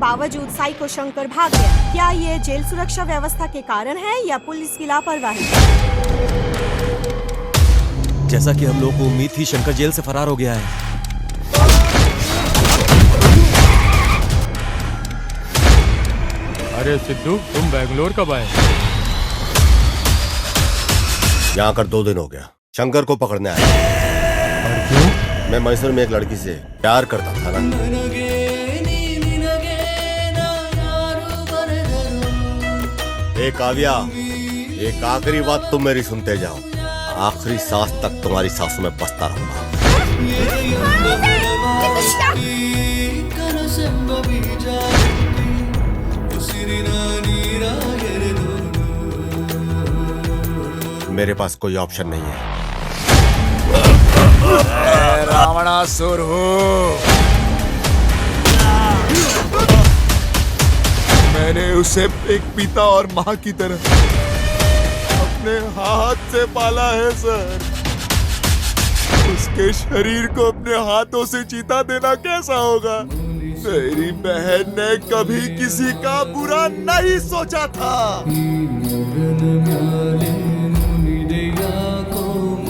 बावजूद साइको शंकर भाग गया। क्या ये जेल सुरक्षा व्यवस्था के कारण है या पुलिस की लापरवाही? जैसा कि हम लोगों को उम्मीद थी, शंकर जेल से फरार हो गया है। अरे सिद्धू, तुम बैंगलोर कब आए? यहाँ आकर 2 दिन हो गया। शंकर को पकड़ने आया। और क्यों? मैं मैसूर में एक लड़की से प्यार करता था ना। काव्या, एक आखिरी बात तुम मेरी सुनते जाओ। आखिरी सांस तक तुम्हारी सांसों में बसता रहूंगा। मेरे पास कोई ऑप्शन नहीं है। रावणासुर हो। मैंने उसे एक पिता और माँ की तरह अपने हाथ से पाला है सर। उसके शरीर को अपने हाथों से चीता देना कैसा होगा? मेरी बहन ने कभी किसी का बुरा नहीं सोचा था,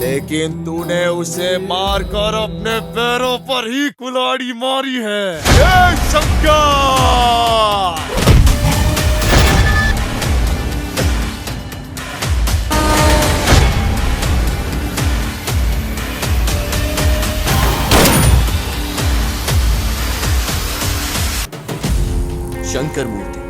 लेकिन तूने उसे मारकर अपने पैरों पर ही कुल्हाड़ी मारी है। जय शंकर! शंकर मूर्ति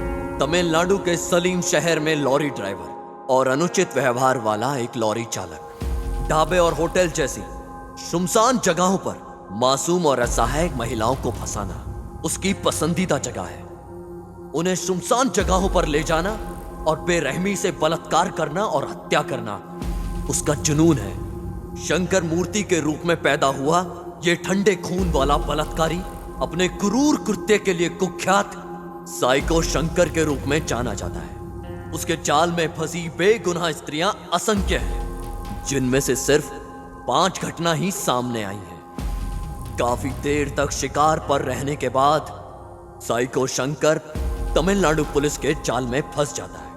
तमिलनाडु के सलीम शहर में लॉरी ड्राइवर और अनुचित व्यवहार वाला एक लॉरी चालक। ढाबे और होटल जैसी सुनसान जगहों पर मासूम और असहाय महिलाओं को फंसाना उसकी पसंदीदा जगह है। उन्हें सुनसान जगहों पर ले जाना और बेरहमी से बलात्कार करना और हत्या करना उसका जुनून है। शंकर मूर्ति के रूप में पैदा हुआ ये ठंडे खून वाला बलात्कारी अपने क्रूर कृत्य के लिए कुख्यात साइको शंकर के रूप में जाना जाता है। उसके जाल में फंसी बेगुनाह स्त्रियां असंख्य हैं, जिनमें से सिर्फ 5 घटना ही सामने आई हैं। काफी देर तक शिकार पर रहने के बाद साइको शंकर तमिलनाडु पुलिस के जाल में फंस जाता है।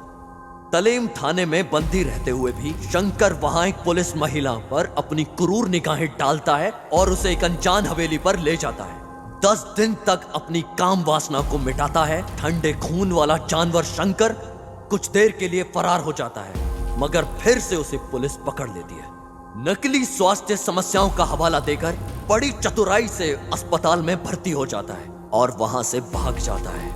तलेम थाने में बंदी रहते हुए भी शंकर वहां एक पुलिस महिला पर अपनी क्रूर निगाहें डालता है और उसे एक अनजान हवेली पर ले जाता है। 10 दिन तक अपनी काम वासना को मिटाता है। ठंडे खून वाला जानवर शंकर कुछ देर के लिए फरार हो जाता है, मगर फिर से उसे पुलिस पकड़ लेती है। नकली स्वास्थ्य समस्याओं का हवाला देकर बड़ी चतुराई से अस्पताल में भर्ती हो जाता है और वहां से भाग जाता है।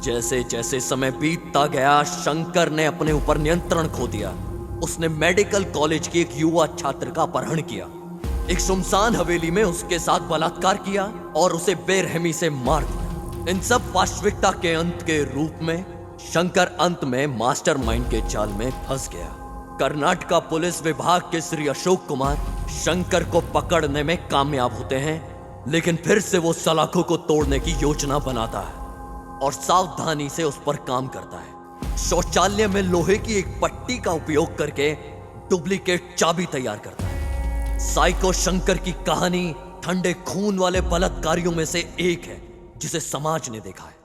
जैसे जैसे समय बीतता गया, शंकर ने अपने ऊपर नियंत्रण खो दिया। उसने मेडिकल कॉलेज की एक युवा छात्र का अपहरण किया, एक सुनसान हवेली में उसके साथ बलात्कार किया और उसे बेरहमी से मार दिया। इन सब वास्तविकता के अंत के रूप में शंकर अंत में मास्टरमाइंड के जाल में फंस गया। कर्नाटका पुलिस विभाग के श्री अशोक कुमार शंकर को पकड़ने में कामयाब होते हैं, लेकिन फिर से वो सलाखों को तोड़ने की योजना बनाता है और सावधानी से उस पर काम करता है। शौचालय में लोहे की एक पट्टी का उपयोग करके डुप्लीकेट चाबी तैयार करता है। साइको शंकर की कहानी ठंडे खून वाले बलात्कारियों में से एक है जिसे समाज ने देखा है।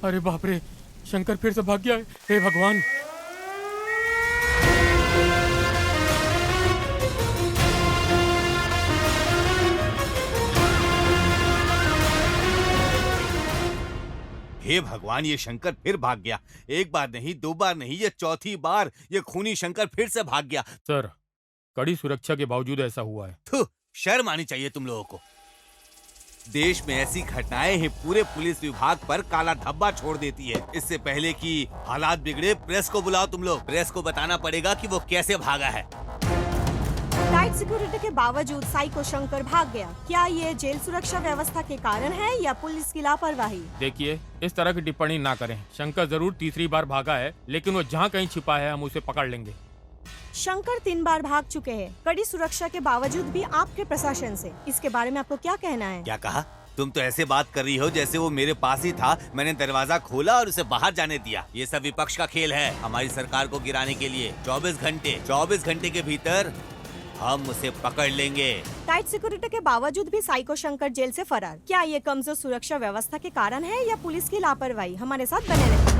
अरे बाप रे, शंकर फिर से भाग गया है। हे भगवान। हे भगवान, ये शंकर फिर भाग गया। एक बार नहीं, दो बार नहीं, ये चौथी बार ये खूनी शंकर फिर से भाग गया। सर, कड़ी सुरक्षा के बावजूद ऐसा हुआ है। थू, शर्म आनी चाहिए तुम लोगों को। देश में ऐसी घटनाएं ही पूरे पुलिस विभाग पर काला धब्बा छोड़ देती है। इससे पहले कि हालात बिगड़े, प्रेस को बुलाओ तुम लोग। प्रेस को बताना पड़ेगा कि वो कैसे भागा है। टाइट सिक्योरिटी के बावजूद साइको शंकर भाग गया। क्या ये जेल सुरक्षा व्यवस्था के कारण है या पुलिस की लापरवाही? देखिए, इस तरह की टिप्पणी ना करें। शंकर जरूर तीसरी बार भागा है, लेकिन वो जहाँ कहीं छिपा है हम उसे पकड़ लेंगे। शंकर 3 बार भाग चुके हैं, कड़ी सुरक्षा के बावजूद भी आपके प्रशासन से। इसके बारे में आपको क्या कहना है? क्या कहा? तुम तो ऐसे बात कर रही हो जैसे वो मेरे पास ही था। मैंने दरवाजा खोला और उसे बाहर जाने दिया। ये सब विपक्ष का खेल है, हमारी सरकार को गिराने के लिए। 24 घंटे के भीतर हम उसे पकड़ लेंगे। टाइट सिक्योरिटी के बावजूद भी साइको शंकर जेल से फरार। क्या ये कमजोर सुरक्षा व्यवस्था के कारण है या पुलिस की लापरवाही? हमारे साथ बने रहे।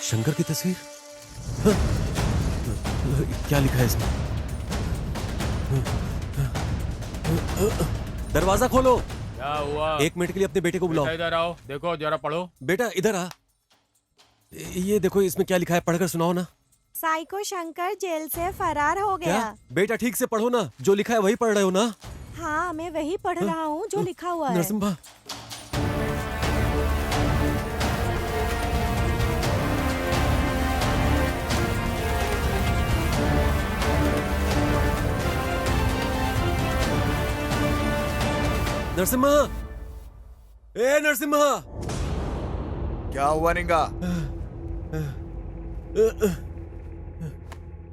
शंकर की तस्वीर? हाँ? क्या लिखा है इसमें? दरवाजा खोलो। क्या हुआ? 1 मिनट के लिए अपने बेटे को बुलाओ। इधर आओ, देखो जरा पढ़ो। बेटा इधर आ। ये देखो इसमें क्या लिखा है, पढ़कर सुनाओ ना। साइको शंकर जेल से फरार हो गया। क्या? बेटा ठीक से पढ़ो ना, जो लिखा है वही पढ़ रहे हो ना? हाँ, मैं वही पढ़ रहा हूँ जो लिखा हुआ है। नरसिम्हा, नरसिम्हा, ए नरसिम्हा, क्या हुआ निंगा?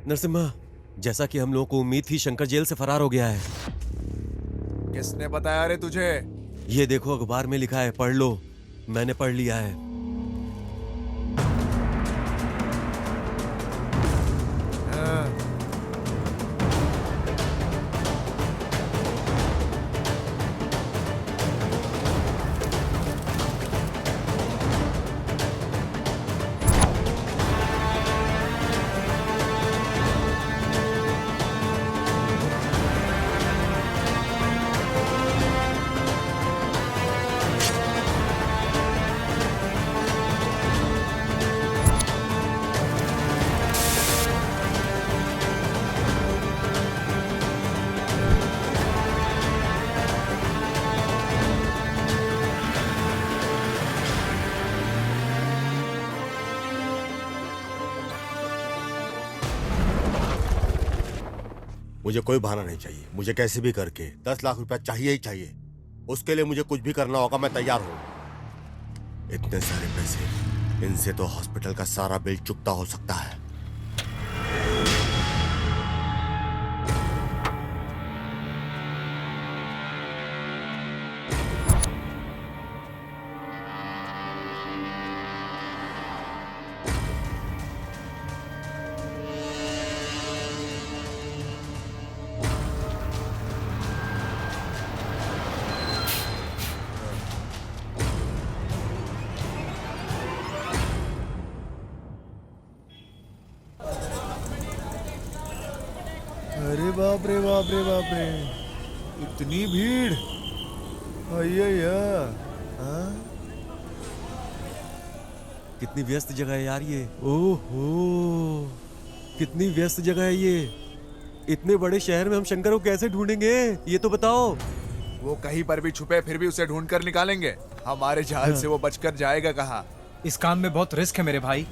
नरसिम्हा, जैसा कि हम लोगों को उम्मीद थी, शंकर जेल से फरार हो गया है। किसने बताया रे तुझे? ये देखो अखबार में लिखा है, पढ़ लो। मैंने पढ़ लिया है। मुझे कोई बहाना नहीं चाहिए। मुझे कैसे भी करके 10 लाख रुपया चाहिए ही चाहिए। उसके लिए मुझे कुछ भी करना होगा, मैं तैयार हूँ। इतने सारे पैसे, इनसे तो हॉस्पिटल का सारा बिल चुकता हो सकता है। अरे बाप रे बाप रे बाप रे, इतनी भीड़। अय्या, हाँ? कितनी व्यस्त जगह है यार ये। ओहो, कितनी व्यस्त जगह है ये। इतने बड़े शहर में हम शंकर को कैसे ढूंढेंगे, ये तो बताओ। वो कहीं पर भी छुपे फिर भी उसे ढूंढ कर निकालेंगे। हमारे जाल से वो बचकर जाएगा कहाँ? इस काम में बहुत रिस्क है मेरे भाई।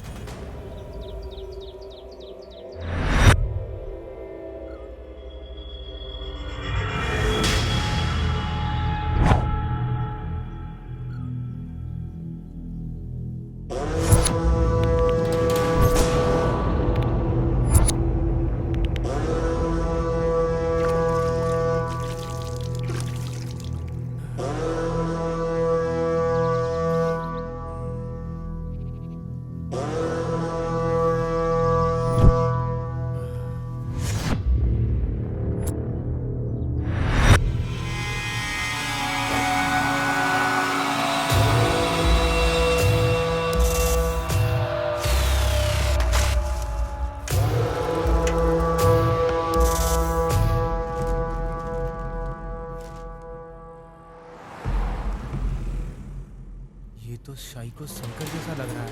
ये तो साइको शंकर जैसा लग रहा है।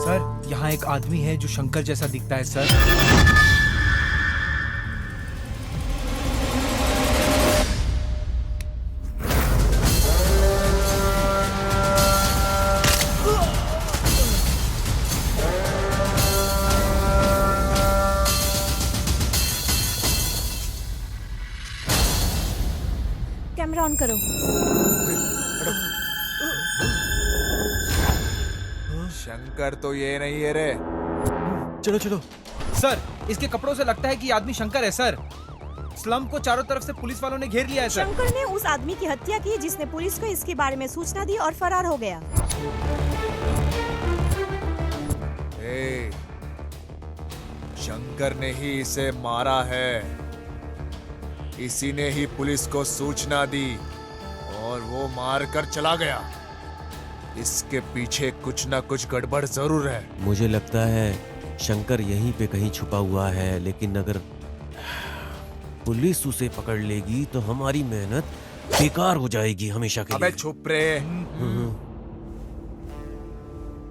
सर, यहाँ एक आदमी है जो शंकर जैसा दिखता है सर। कैमरा ऑन करो। शंकर तो ये नहीं है रे। चलो चलो। सर, इसके कपड़ों से लगता है कि ये आदमी शंकर है सर। स्लम को चारों तरफ से पुलिस वालों ने घेर लिया है सर। शंकर ने उस आदमी की हत्या की जिसने पुलिस को इसके बारे में सूचना दी और फरार हो गया। ए, शंकर ने ही इसे मारा है। इसी ने ही पुलिस को सूचना दी और वो मार कर चला गया। इसके पीछे कुछ ना कुछ गड़बड़ जरूर है। मुझे लगता है शंकर यहीं पे कहीं छुपा हुआ है, लेकिन अगर पुलिस उसे पकड़ लेगी तो हमारी मेहनत बेकार हो जाएगी हमेशा के अबे लिए। चुप रे।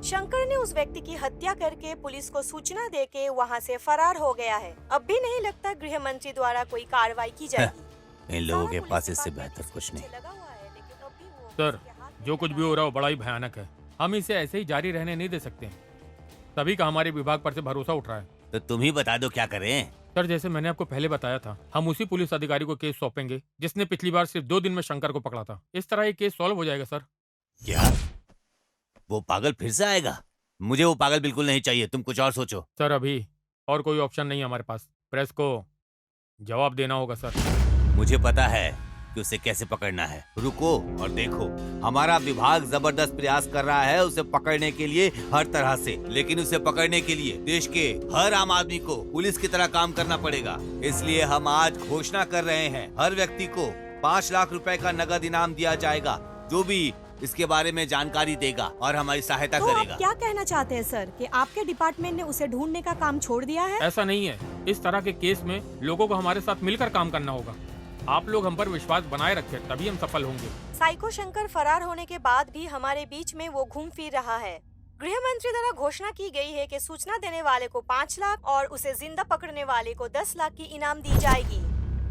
शंकर ने उस व्यक्ति की हत्या करके पुलिस को सूचना देके वहां से फरार हो गया है। अब भी नहीं लगता गृह मंत्री द्वारा कोई कार्रवाई की जाएगी। इन लोगों के पास इससे बेहतर कुछ नहीं। सर, जो कुछ भी हो रहा है वो बड़ा ही भयानक है। हम इसे ऐसे ही जारी रहने नहीं दे सकते। तभी का हमारे विभाग पर से भरोसा उठ रहा है। तो तुम ही बता दो क्या करें। सर, जैसे मैंने आपको पहले बताया था, हम उसी पुलिस अधिकारी को केस सौंपेंगे जिसने पिछली बार सिर्फ 2 दिन में शंकर को पकड़ा था। इस तरह ये केस सॉल्व हो जाएगा सर। क्या वो पागल फिर से आएगा? मुझे वो पागल बिल्कुल नहीं चाहिए। तुम कुछ और सोचो। सर, अभी और कोई ऑप्शन नहीं है हमारे पास। प्रेस को जवाब देना होगा सर। मुझे पता है कि उसे कैसे पकड़ना है। रुको और देखो। हमारा विभाग जबरदस्त प्रयास कर रहा है उसे पकड़ने के लिए हर तरह से, लेकिन उसे पकड़ने के लिए देश के हर आम आदमी को पुलिस की तरह काम करना पड़ेगा। इसलिए हम आज घोषणा कर रहे हैं, हर व्यक्ति को 5 लाख रुपए का नगद इनाम दिया जाएगा जो भी इसके बारे में जानकारी देगा और हमारी सहायता तो करेगा। आप क्या कहना चाहते हैं सर कि आपके डिपार्टमेंट ने उसे ढूंढने का काम छोड़ दिया है? ऐसा नहीं है। इस तरह के केस में लोगों को हमारे साथ मिलकर काम करना होगा। आप लोग हम पर विश्वास बनाए रखें, तभी हम सफल होंगे। साइको शंकर फरार होने के बाद भी हमारे बीच में वो घूम फिर रहा है। गृह मंत्री द्वारा घोषणा की गई है कि सूचना देने वाले को 5 लाख और उसे जिंदा पकड़ने वाले को 10 लाख की इनाम दी जाएगी।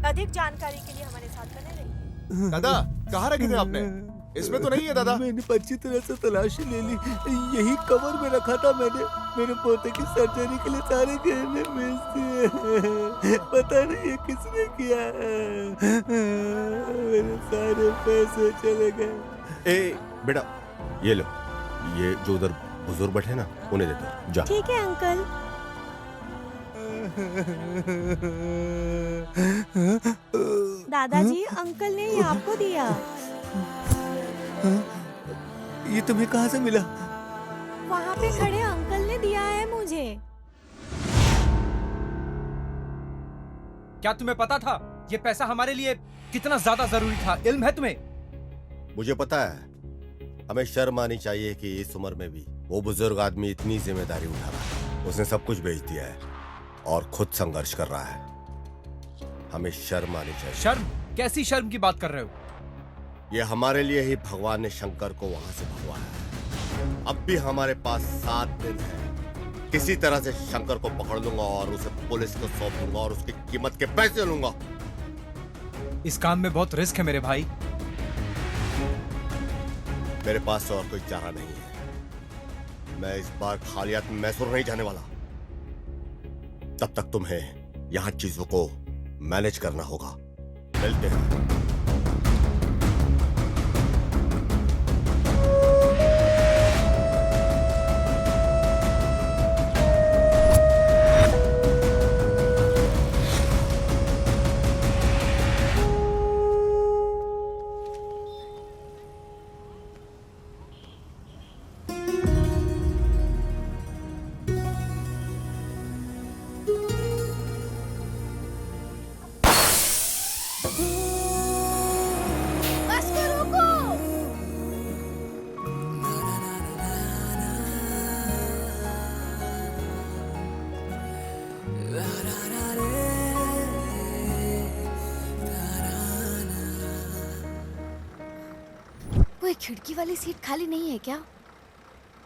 अधिक जानकारी के लिए हमारे साथ बने रहिए। दादा, कहाँ रखे थे आपने? इसमें तो नहीं है दादा। मैंने अच्छी तरह से तलाशी ले ली, यही कवर में रखा था मैंने। मेरे पोते की सर्जरी के लिए सारे गहने बेच दिए। पता नहीं ये किसने किया। मेरे सारे पैसे चले गए। ए बेटा ये लो, ये जो उधर बुजुर्ग बैठे ना उन्हें दे दो, जा। ठीक है अंकल। दादाजी अंकल ने ये आपको दिया। ये तुम्हें कहाँ से मिला? वहाँ पे खड़े अंकल ने दिया है मुझे। क्या तुम्हें पता था ये पैसा हमारे लिए कितना ज्यादा जरूरी था? इल्म है तुम्हें? मुझे पता है, हमें शर्म आनी चाहिए कि इस उम्र में भी वो बुजुर्ग आदमी इतनी जिम्मेदारी उठा रहा है। उसने सब कुछ बेच दिया है और खुद संघर्ष कर रहा है। हमें शर्म आनी चाहिए। शर्म? कैसी शर्म की बात कर रहे हो? ये हमारे लिए ही भगवान ने शंकर को वहां से भगवाया है। अब भी हमारे पास 7 दिन है। किसी तरह से शंकर को पकड़ लूंगा और उसे पुलिस को सौंप दूंगा और उसकी कीमत के पैसे लूंगा। इस काम में बहुत रिस्क है मेरे भाई। मेरे पास और कोई चारा नहीं है। मैं इस बार खाली हाथ मैसूर नहीं जाने वाला। तब तक तुम्हें यहां चीजों को मैनेज करना होगा। मिलते हैं। कोई खिड़की वाली सीट खाली नहीं है क्या?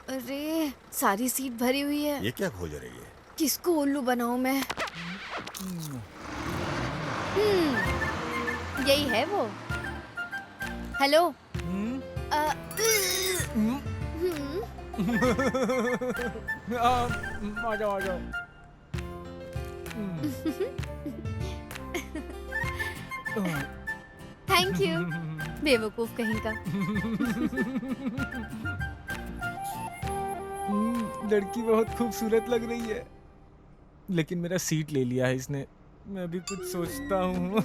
अरे सारी सीट भरी हुई है। ये क्या खोज रही है? किसको उल्लू बनाऊं मैं? यही है वो। हेलो। आ जाओ आ जाओ। Thank you. बेवकूफ कहीं का। लड़की बहुत खूबसूरत लग रही है, लेकिन मेरा सीट ले लिया है इसने। मैं भी कुछ सोचता हूँ।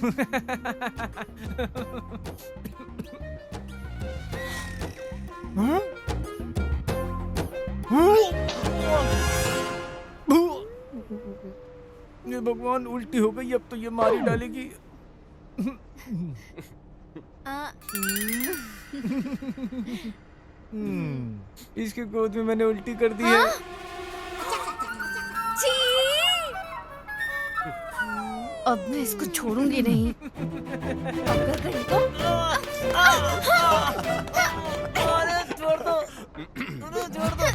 ये भगवान, उल्टी हो गई। अब तो ये मार ही डालेगी। इसके गोद में मैंने उल्टी कर दी है। अब मैं इसको छोड़ूंगी नहीं। अगर कहीं तो अरे छोड़ दो, छोड़ दो।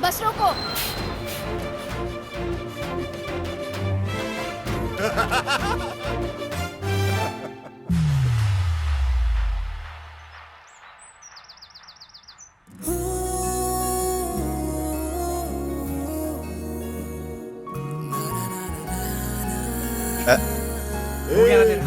बस रोको। हो गया ना तेरा?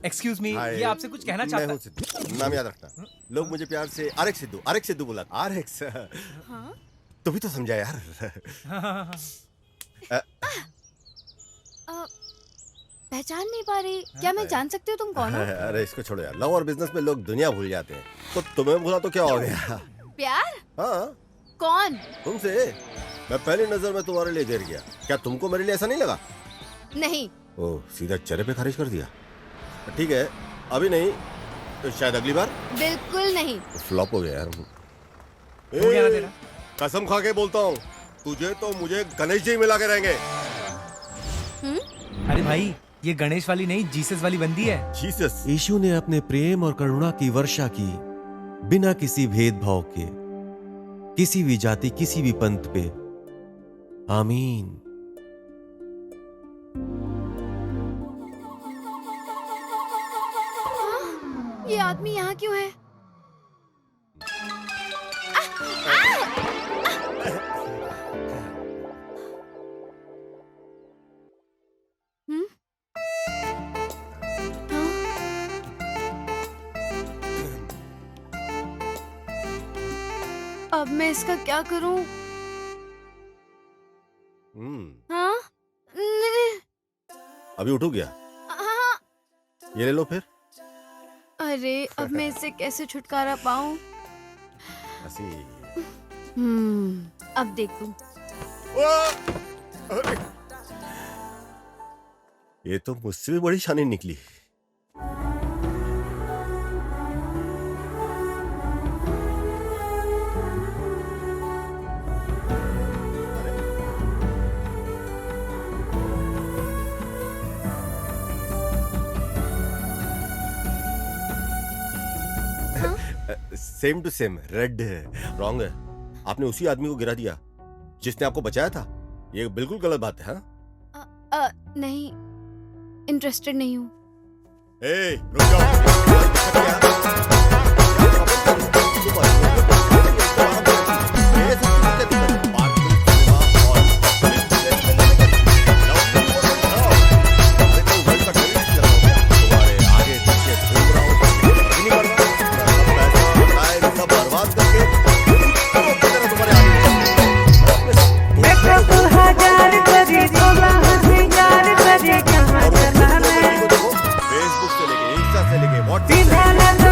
एक्सक्यूज मी, ये आपसे कुछ कहना चाहता मैं हूँ सिद्धू। नाम याद रखना। लोग मुझे प्यार से आरेख सिद्धू बुला। आरेक्स। तू भी तो समझा यार। पहचान नहीं पा रही। क्या मैं जान सकती हूँ तुम कौन हो? अरे इसको छोड़ो यार। लव और बिजनेस में लोग दुनिया भूल जाते हैं, तो तुम्हें भूला तो क्या हो गया? प्यार? हाँ। कौन? तुमसे। मैं पहली नजर में तुम्हारे लिए गिर गया। क्या तुमको मेरे लिए ऐसा नहीं लगा? नहीं। ओह, सीधा चेहरे पे खारिज कर दिया। ठीक है, अभी नहीं तो शायद अगली बार। बिल्कुल नहीं। फ्लॉप हो गया यार। हो गया ना तेरा? कसम खा के बोलता हूँ, तुझे तो मुझे गणेश जी मिला के रहेंगे। अरे भाई, ये गणेश वाली नहीं, जीसस वाली बंदी है। जीसस। यीशु ने अपने प्रेम और करुणा की वर्षा की बिना किसी भेदभाव के, किसी भी जाति, किसी भी पंथ पे। आमीन। ये आदमी यहाँ क्यों है? हम्म? हाँ? अब मैं इसका क्या करूं? हाँ? अभी उठो गया। हाँ। ये ले लो फिर। अरे अब मैं इससे कैसे छुटकारा पाऊं? ऐसी। अब देखूं। अरे! ये तो मुझसे भी बड़ी शानी निकली। सेम टू सेम, रेड है। रॉन्ग है। आपने उसी आदमी को गिरा दिया जिसने आपको बचाया था। ये बिल्कुल गलत बात है। हाँ? नहीं, इंटरेस्टेड नहीं हूँ। ए, रुक जाओ। फेसबुक से लेके इंस्टा से लेके व्हाट्सएप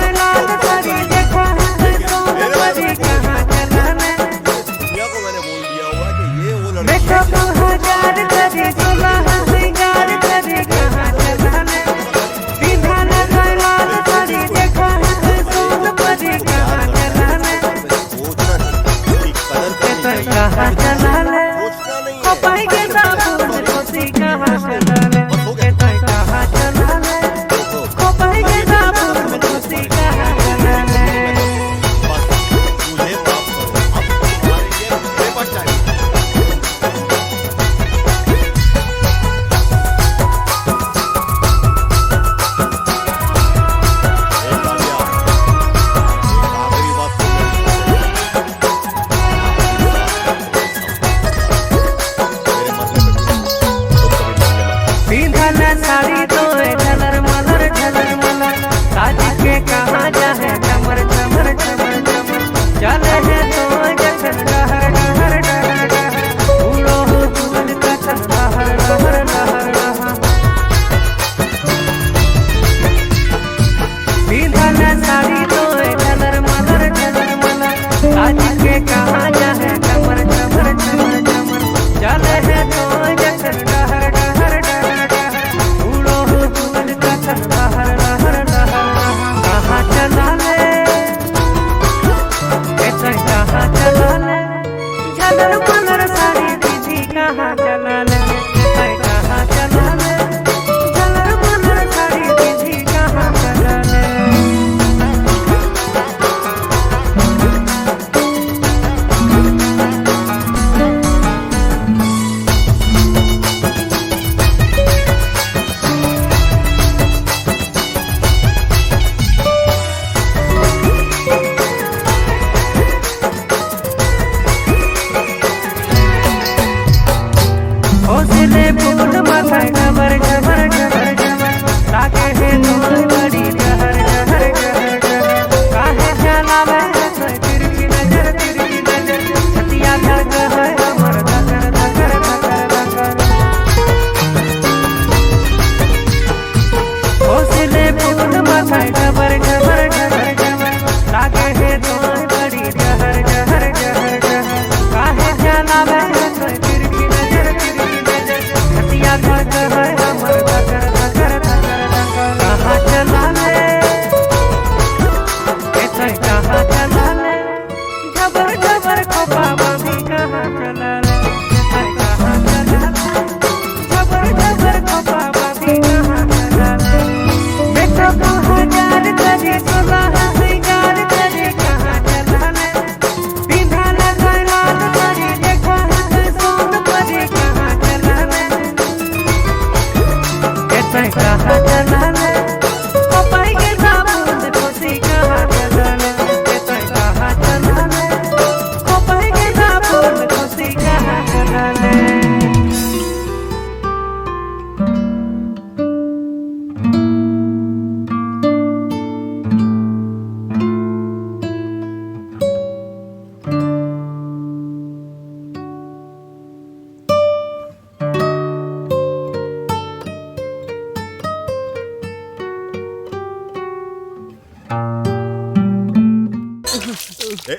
ए,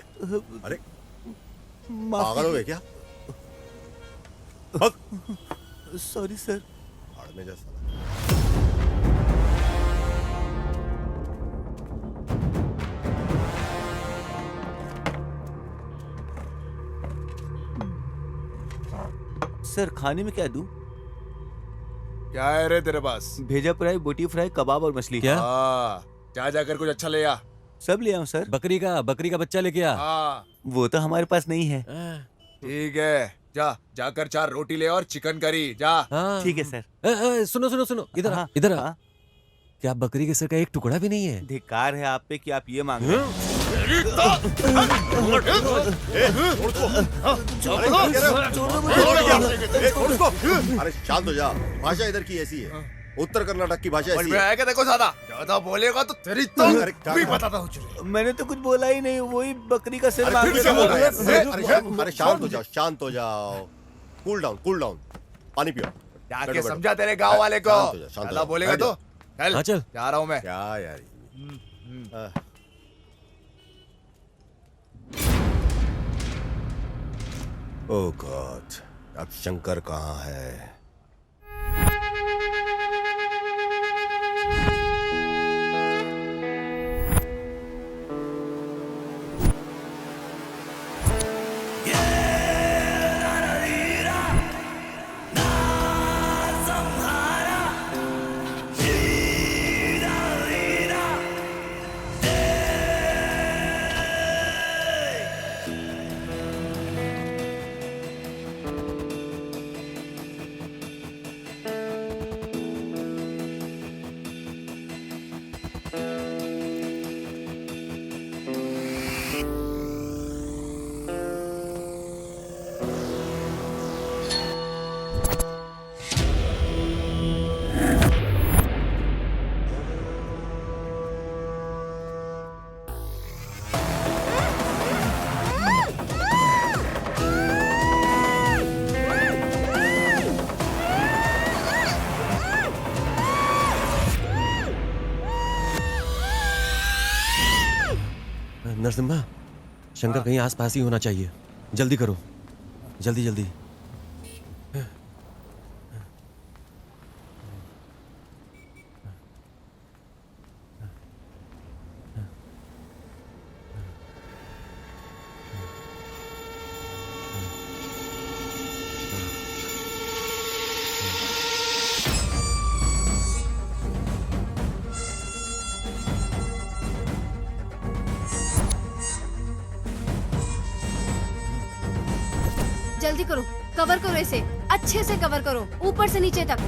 अरे पागल हो गए क्या? भाग। Sorry sir. भाड़ में जा साला। सर खाने में क्या दूं? क्या है रे तेरे पास? भेजा फ्राई, बोटी फ्राई, कबाब और मछली। क्या? हाँ, जा जाकर कुछ अच्छा ले आ। सब ले आऊं सर? बकरी का बच्चा लेके आ। हाँ वो तो हमारे पास नहीं है। ठीक है, जा जाकर 4 रोटी ले और चिकन करी जा। हाँ। ठीक है सर। सुनो सुनो सुनो, इधर आ, हाँ, इधर आ। हाँ। क्या बकरी के सर का एक टुकड़ा भी नहीं है? धिक्कार है आप पे कि आप ये मांग रहे हैं। अरे शांत हो जा। भाषा इधर की ऐसी है, उत्तर कर्नाटक की भाषा समझ ऐसी में है। आया क्या? देखो ज्यादा बोलेगा तो तेरी तो अरे क्या भी कर- बताता हूँ चुरे। मैंने तो कुछ बोला ही नहीं, वही बकरी का सिर अरे मांग फिर रहे से बोल रहे हैं। थे। अरे शांत हो जाओ, शांत हो जाओ। Cool down. पानी पियो। जाके बैठो, समझा तेरे गांव वाले को। शांत हो जा, शांत हो ज्यादा जा। बोलेगा तो चल। हाँ, चल। जा रहा हूँ मैं। क्या यार ओह गॉड, अब शंकर कहाँ है? नरसिम्हा, शंकर कहीं आसपास ही होना चाहिए। जल्दी करो, जल्दी जल्दी। जल्दी करो, कवर करो इसे, अच्छे से कवर करो, ऊपर से नीचे तक।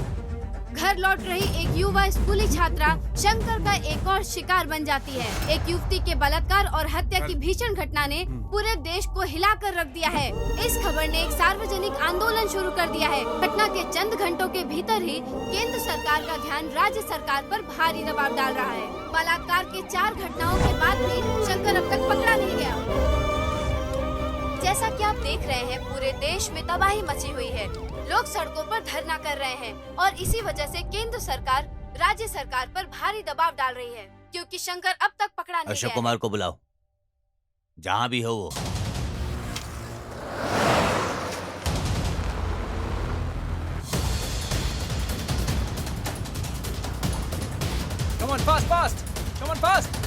घर लौट रही एक युवा स्कूली छात्रा शंकर का एक और शिकार बन जाती है। एक युवती के बलात्कार और हत्या की भीषण घटना ने पूरे देश को हिलाकर रख दिया है। इस खबर ने एक सार्वजनिक आंदोलन शुरू कर दिया है। घटना के चंद घंटों के भीतर ही केंद्र सरकार का ध्यान राज्य सरकार पर भारी दबाव डाल रहा है। बलात्कार के 4 घटनाओं के बाद भी शंकर अब तक पकड़ा नहीं गया। जैसा कि आप देख रहे हैं, पूरे देश में तबाही मची हुई है। लोग सड़कों पर धरना कर रहे हैं और इसी वजह से केंद्र सरकार राज्य सरकार पर भारी दबाव डाल रही है, क्योंकि शंकर अब तक पकड़ा नहीं अशोक गया है। कुमार को बुलाओ, जहां भी हो वो। Come on, fast! Come on, fast!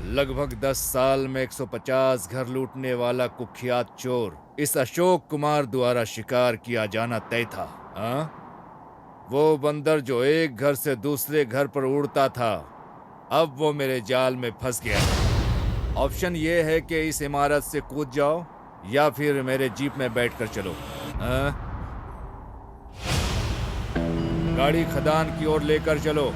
लगभग 10 साल में 150 घर लूटने वाला कुख्यात चोर इस अशोक कुमार द्वारा शिकार किया जाना तय था। हाँ? वो बंदर जो एक घर से दूसरे घर पर उड़ता था, अब वो मेरे जाल में फंस गया। ऑप्शन ये है कि इस इमारत से कूद जाओ या फिर मेरे जीप में बैठकर चलो। हाँ? गाड़ी खदान की ओर लेकर चलो।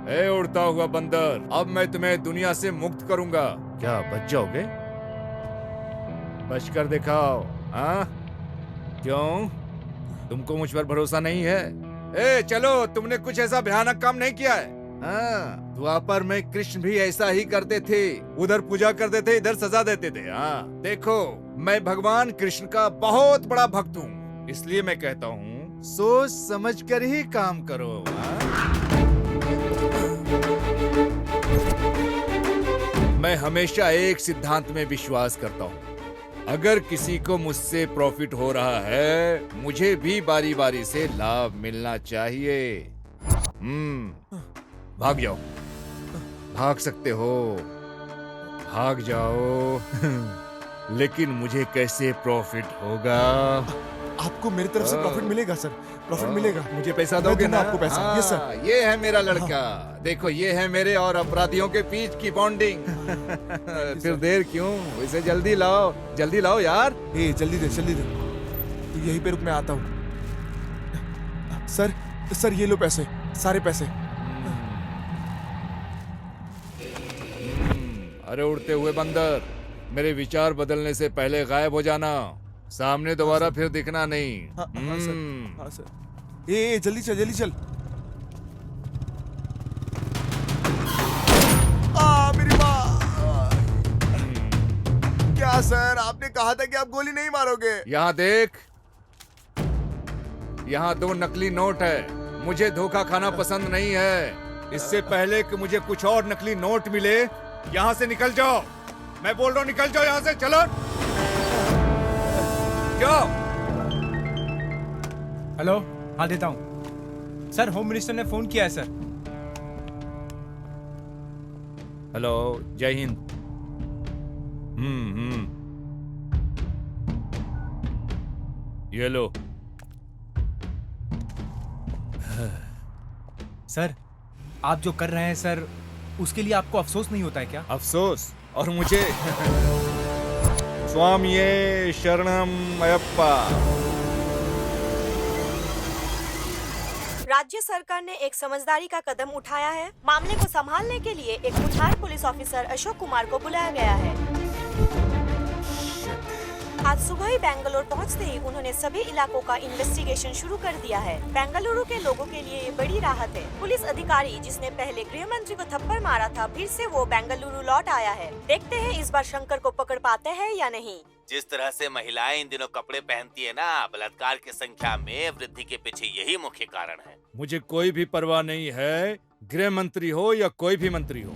ए उड़ता हुआ बंदर, अब मैं तुम्हें दुनिया से मुक्त करूंगा। क्या बच जाओगे? बच कर दिखाओ। हाँ? क्यों? तुमको मुझ पर भरोसा नहीं है? ए चलो, तुमने कुछ ऐसा भयानक काम नहीं किया है। हाँ, द्वापर में कृष्ण भी ऐसा ही करते थे। उधर पूजा करते थे, इधर सजा देते थे। हाँ, देखो, मैं भगवान कृष्ण का बहुत बड़ा भक्त हूँ, इसलिए मैं कहता हूँ सोच समझ कर ही काम करो। हाँ? मैं हमेशा एक सिद्धांत में विश्वास करता हूँ, अगर किसी को मुझसे प्रॉफिट हो रहा है, मुझे भी बारी बारी से लाभ मिलना चाहिए। भाग जाओ, भाग सकते हो, भाग जाओ। लेकिन मुझे कैसे प्रॉफिट होगा? आपको मेरी तरफ से प्रॉफिट मिलेगा सर, प्रॉफिट मिलेगा। मुझे पैसा दोगे ना? आपको पैसा। Yes sir. ये है मेरा लड़का। देखो, ये है मेरे और अपराधियों के बीच की बॉन्डिंग। फिर देर क्यों? इसे जल्दी लाओ, जल्दी लाओ यार। ए जल्दी दे, जल्दी दे। तो यहीं पे रुक, मैं आता हूँ। सर ये लो पैसे, सारे पैसे। अरे उड़ते हुए बंदर, मेरे विचार बदलने से पहले गायब हो जाना। सामने दोबारा फिर दिखना नहीं। हाँ सर। ए जल्दी चल, जल्दी चल। मेरी माँ। क्या सर, आपने कहा था कि आप गोली नहीं मारोगे। यहाँ देख, यहाँ 2 नकली नोट है। मुझे धोखा खाना पसंद नहीं है। इससे पहले कि मुझे कुछ और नकली नोट मिले, यहाँ से निकल जाओ। मैं बोल रहा हूँ, निकल जाओ यहाँ से। चलो जाओ। हेलो, हाँ देता हूँ सर। होम मिनिस्टर ने फोन किया है सर। हेलो, जय हिंद। ये लो। सर, आप जो कर रहे हैं सर, उसके लिए आपको अफसोस नहीं होता है क्या? अफसोस? और मुझे? स्वामिये शरणम अयप्पा। राज्य सरकार ने एक समझदारी का कदम उठाया है। मामले को संभालने के लिए एक मुठार पुलिस ऑफिसर अशोक कुमार को बुलाया गया है। आज सुबह ही बेंगलुरु पहुंचते ही उन्होंने सभी इलाकों का इन्वेस्टिगेशन शुरू कर दिया है। बेंगलुरु के लोगों के लिए ये बड़ी राहत है। पुलिस अधिकारी जिसने पहले गृह मंत्री को थप्पड़ मारा था, फिर से वो बेंगलुरु लौट आया है। देखते हैं इस बार शंकर को पकड़ पाते हैं या नहीं। जिस तरह से महिलाएं इन दिनों कपड़े पहनती है ना, बलात्कार की संख्या में वृद्धि के पीछे यही मुख्य कारण है। मुझे कोई भी परवाह नहीं है, गृह मंत्री हो या कोई भी मंत्री हो।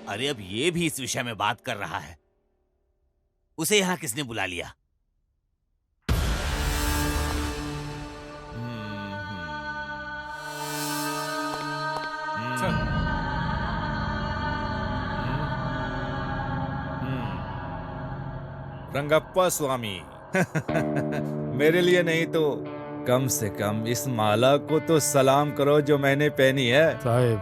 अरे अब ये भी इस विषय में बात कर रहा है। उसे यहाँ किसने बुला लिया? रंगप्पा स्वामी। मेरे लिए नहीं तो कम से कम इस माला को तो सलाम करो जो मैंने पहनी है। साहिब,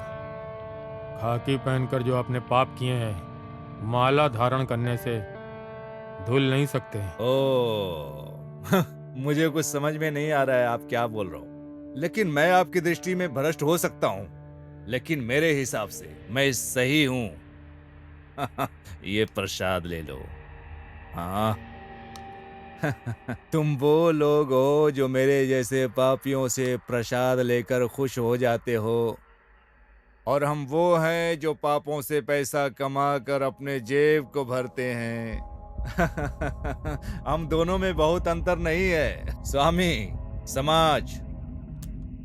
खाकी पहनकर जो आपने पाप किए हैं, माला धारण करने से धुल नहीं सकते। ओ, मुझे कुछ समझ में नहीं आ रहा है आप क्या बोल रहे हो। लेकिन मैं आपकी दृष्टि में भ्रष्ट हो सकता हूँ, लेकिन मेरे हिसाब से मैं सही हूँ। ये प्रसाद ले लो। हाँ। तुम वो लोग हो जो मेरे जैसे पापियों से प्रसाद लेकर खुश हो जाते हो, और हम वो हैं जो पापों से पैसा कमा कर अपने जेब को भरते हैं। हम दोनों में बहुत अंतर नहीं है। स्वामी, समाज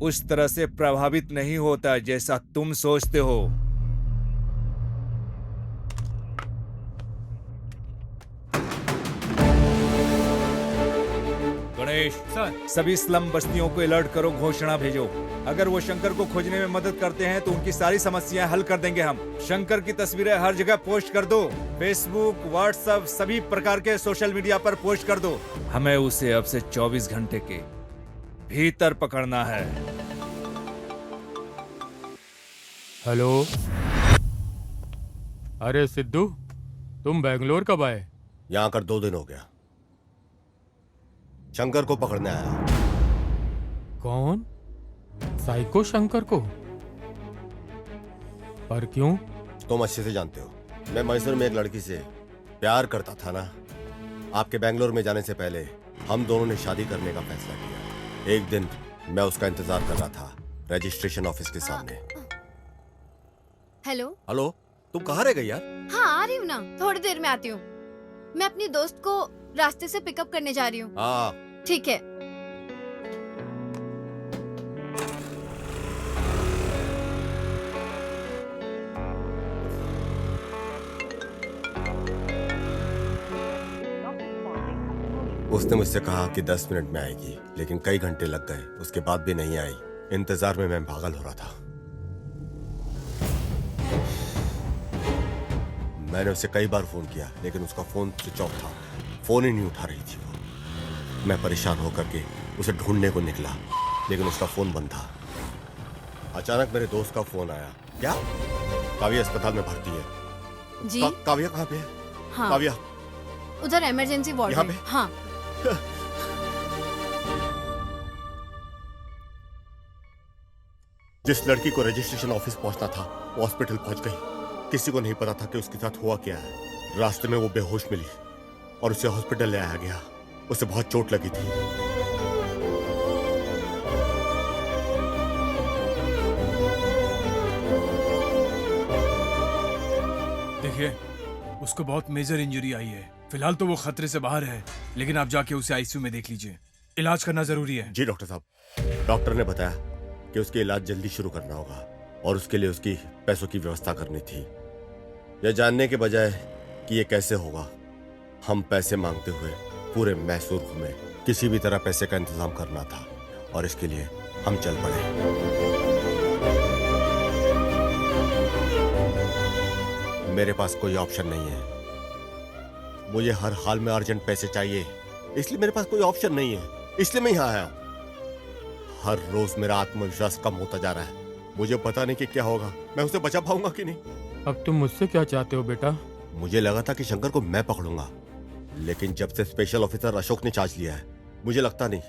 उस तरह से प्रभावित नहीं होता जैसा तुम सोचते हो। गणेश सर। सभी स्लम बस्तियों को अलर्ट करो, घोषणा भेजो। अगर वो शंकर को खोजने में मदद करते हैं तो उनकी सारी समस्याएं हल कर देंगे हम। शंकर की तस्वीरें हर जगह पोस्ट कर दो, फेसबुक, व्हाट्सएप, सभी प्रकार के सोशल मीडिया पर पोस्ट कर दो। हमें उसे अब से 24 घंटे के भीतर पकड़ना है। हेलो। अरे सिद्धू, तुम बेंगलोर कब आए? यहाँ कर 2 दिन हो गया। शंकर को पकड़ने आया। कौन? साइको शंकर को? पर क्यों? तुम अच्छे से जानते हो, मैं मैसूर में एक लड़की से प्यार करता था ना। आपके बेंगलोर में जाने से पहले हम दोनों ने शादी करने का फैसला किया। एक दिन मैं उसका इंतजार कर रहा था रजिस्ट्रेशन ऑफिस के सामने। हेलो। हेलो, तुम कहाँ रह गई यार? हाँ, आ रही हूँ ना, थोड़ी देर में आती हूँ। मैं अपनी दोस्त को रास्ते से पिकअप करने जा रही हूँ। हाँ। ठीक है। उसने मुझसे कहा कि 10 मिनट में आएगी, लेकिन कई घंटे लग गए, उसके बाद भी नहीं आई। इंतजार में मैं पागल हो रहा था। मैंने उसे कई बार फोन किया, लेकिन उसका फोन स्विच ऑफ था। फोन ही नहीं उठा रही थी वो। मैं परेशान होकर के उसे ढूंढने को निकला, लेकिन उसका फोन बंद था। अचानक मेरे दोस्त का फोन आया। क्या? काव्या अस्पताल में भर्ती है। जी। काव्या कहाँ पे है? हाँ, काव्या उधर इमरजेंसी वार्ड यहाँ में। पे? हाँ। जिस लड़की को रजिस्ट्रेशन ऑफिस पहुंचना था वो हॉस्पिटल पहुंच गई। किसी को नहीं पता था कि उसके साथ हुआ क्या है। रास्ते में वो बेहोश मिली और उसे हॉस्पिटल ले आया गया। उसे बहुत चोट लगी थी। देखिए, उसको बहुत मेजर इंजरी आई है। फिलहाल तो वो खतरे से बाहर है, लेकिन आप जाके उसे आईसीयू में देख लीजिए। इलाज करना जरूरी है। जी डॉक्टर साहब। डॉक्टर ने बताया कि उसके इलाज जल्दी शुरू करना होगा और उसके लिए उसकी पैसों की व्यवस्था करनी थी। यह जानने के बजाय कि ये कैसे होगा, हम पैसे मांगते हुए पूरे मैसूर घूमे। किसी भी तरह पैसे का इंतजाम करना था और इसके लिए हम चल पड़े। मेरे पास कोई ऑप्शन नहीं है। मुझे हर हाल में अर्जेंट पैसे चाहिए, इसलिए मेरे पास कोई ऑप्शन नहीं है। इसलिए मैं यहाँ आया। हर रोज मेरा आत्मविश्वास कम होता जा रहा है। मुझे पता नहीं कि क्या होगा, मैं उसे बचा पाऊंगा कि नहीं। अब तुम मुझसे क्या चाहते हो बेटा? मुझे लगा था कि शंकर को मैं पकड़ूंगा, लेकिन जब से स्पेशल ऑफिसर अशोक ने चार्ज लिया है, मुझे लगता नहीं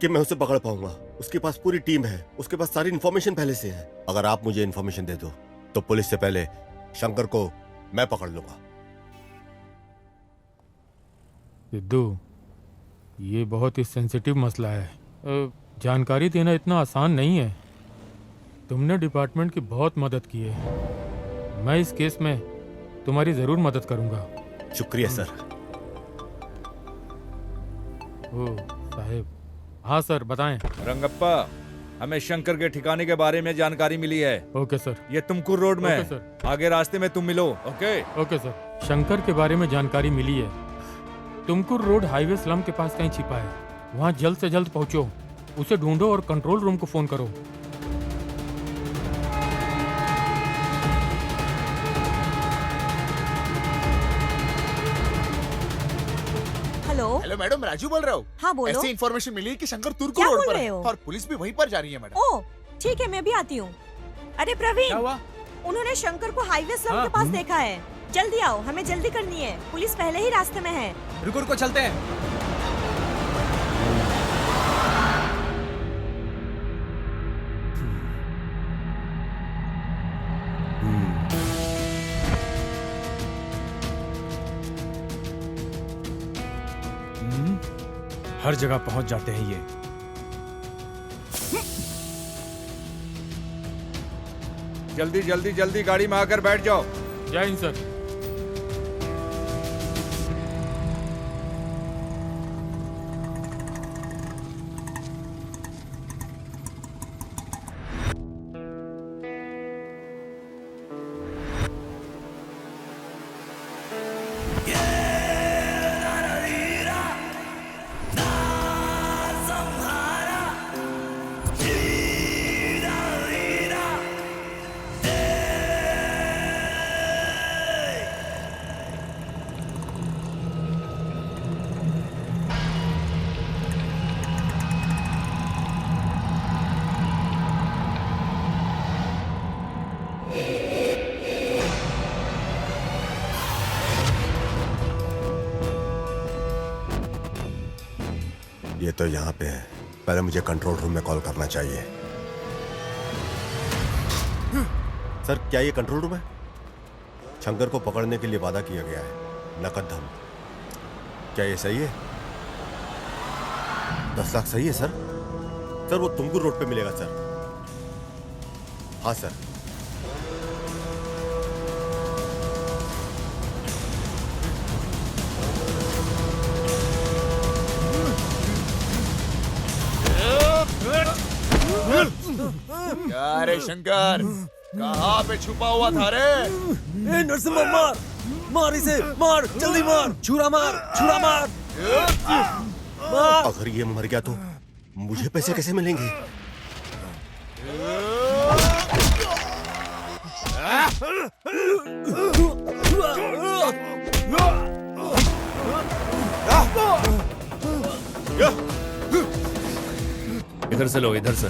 कि मैं उसे पकड़ पाऊंगा। उसके पास पूरी टीम है, उसके पास सारी इन्फॉर्मेशन पहले से है। अगर आप मुझे इन्फॉर्मेशन दे दो तो पुलिस से पहले शंकर को मैं पकड़ लूंगा। सिद्धू, ये बहुत ही सेंसिटिव मसला है। जानकारी देना इतना आसान नहीं है। तुमने डिपार्टमेंट की बहुत मदद की है। मैं इस केस में तुम्हारी जरूर मदद करूंगा। शुक्रिया सर। ओ साहेब। हाँ सर, बताएं। रंगप्पा, हमें शंकर के ठिकाने के बारे में जानकारी मिली है। Okay sir. ये तुमकुर रोड में ओके है। सर। आगे रास्ते में तुम मिलो। Okay okay sir. शंकर के बारे में जानकारी मिली है। तुमकुर रोड हाईवे स्लम के पास कहीं छिपा है। वहाँ जल्द से जल्द पहुँचो, उसे ढूंढो और कंट्रोल रूम को फोन करो। हेलो। हेलो मैडम, राजू बोल रहा हूँ। हाँ बोलो। ऐसी इन्फॉर्मेशन मिली है कि शंकर तुर्क क्या रोड बोल पर रहे है हो? और पुलिस भी वहीं पर जा रही है मैडम। ओ ठीक है, मैं भी आती हूँ। अरे प्रवीण, क्या हुआ? उन्होंने शंकर को हाईवे स्लम हाँ। के पास देखा है। जल्दी आओ, हमें जल्दी करनी है। पुलिस पहले ही रास्ते में है। रुको रुको, चलते हैं। हर जगह पहुंच जाते हैं ये। जल्दी जल्दी जल्दी गाड़ी में आकर बैठ जाओ। जय हिंद सर। तो यहाँ पे है, पहले मुझे कंट्रोल रूम में कॉल करना चाहिए। सर, क्या ये कंट्रोल रूम है? शंकर को पकड़ने के लिए वादा किया गया है, नकद धन। क्या ये सही है? 10 लाख सही है सर? सर वो तुमकुर रोड पे मिलेगा सर। हाँ सर। क्या रे शंकर, कहाँ पे छुपा हुआ था रे? ए नरसिम्हा, मार मार इसे, मार जल्दी मार, छुरा मार, छुरा मार, मार। अगर ये मर गया तो मुझे पैसे कैसे मिलेंगे? इधर से लो, इधर से।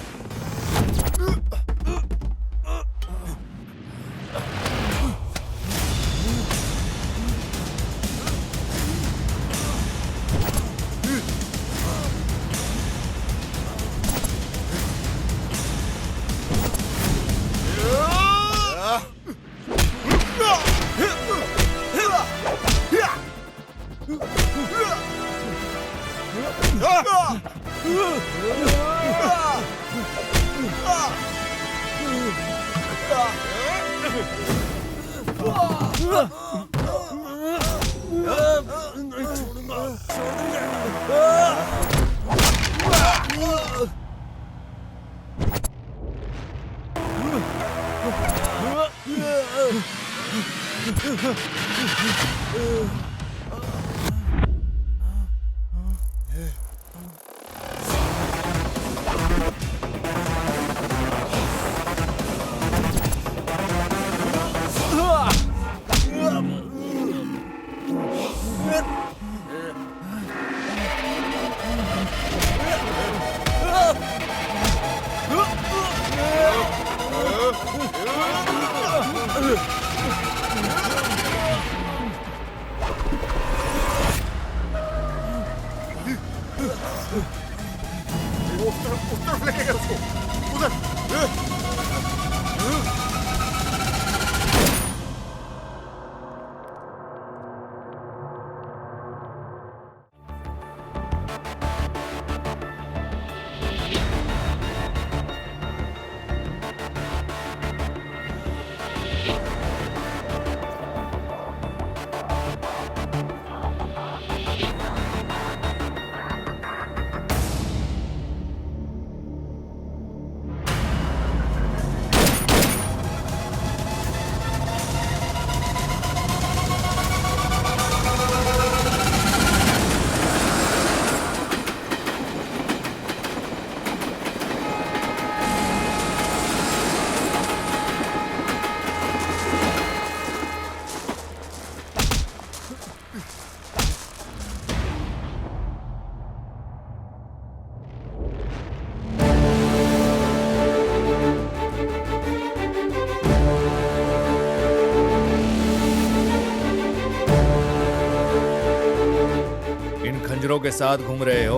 के साथ घूम रहे हो,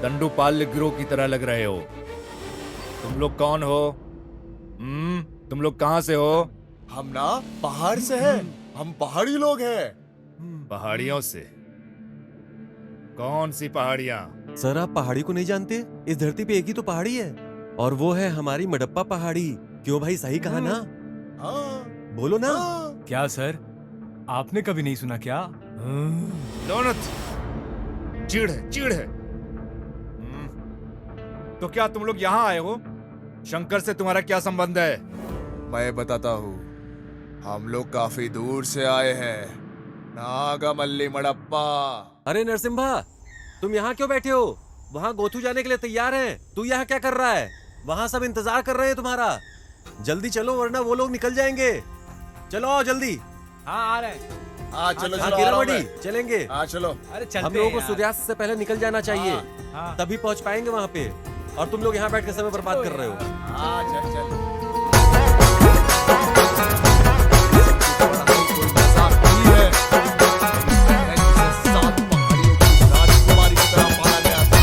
दंडुपाल्य गिरोह की तरह लग रहे हो। तुम लोग कौन हो? तुम लोग कहाँ से हो? हम ना पहाड़ से हैं, हम पहाड़ी लोग हैं। पहाड़ियों से? कौन सी पहाड़ियाँ? सर आप पहाड़ी को नहीं जानते? इस धरती पे एक ही तो पहाड़ी है और वो है हमारी मडप्पा पहाड़ी। क्यों भाई, सही कहा ना? बोलो ना। क्या सर, आपने कभी नहीं सुना क्या? दोनों चिढ़ है, चिढ़ है। तो क्या तुम लोग यहाँ आए हो? शंकर से तुम्हारा क्या संबंध है? मैं बताता हूँ, हम लोग काफी दूर से आए हैं, नागामल्ली मडप्पा। अरे नरसिम्हा, तुम यहाँ क्यों बैठे हो? वहाँ गोथू जाने के लिए तैयार हैं। तू यहाँ क्या कर रहा है? वहाँ सब इंतजार कर रहे हैं तुम्हारा। जल्दी चलो वरना वो लोग निकल जाएंगे। चलो आओ जल्दी। हाँ आ रहे हैं। हाँ चलो चलो, किरामड़ी चलेंगे। हाँ चलो। अरे चलते हम लोगों को हैं सूर्यास्त से पहले निकल जाना चाहिए। हाँ। तभी पहुंच पाएंगे वहाँ पे। और तुम लोग यहाँ बैठ के समय बर्बाद कर रहे हो। हाँ चल चल। सात पहाड़ियों की राजकुमारी की तरह पाला गया था।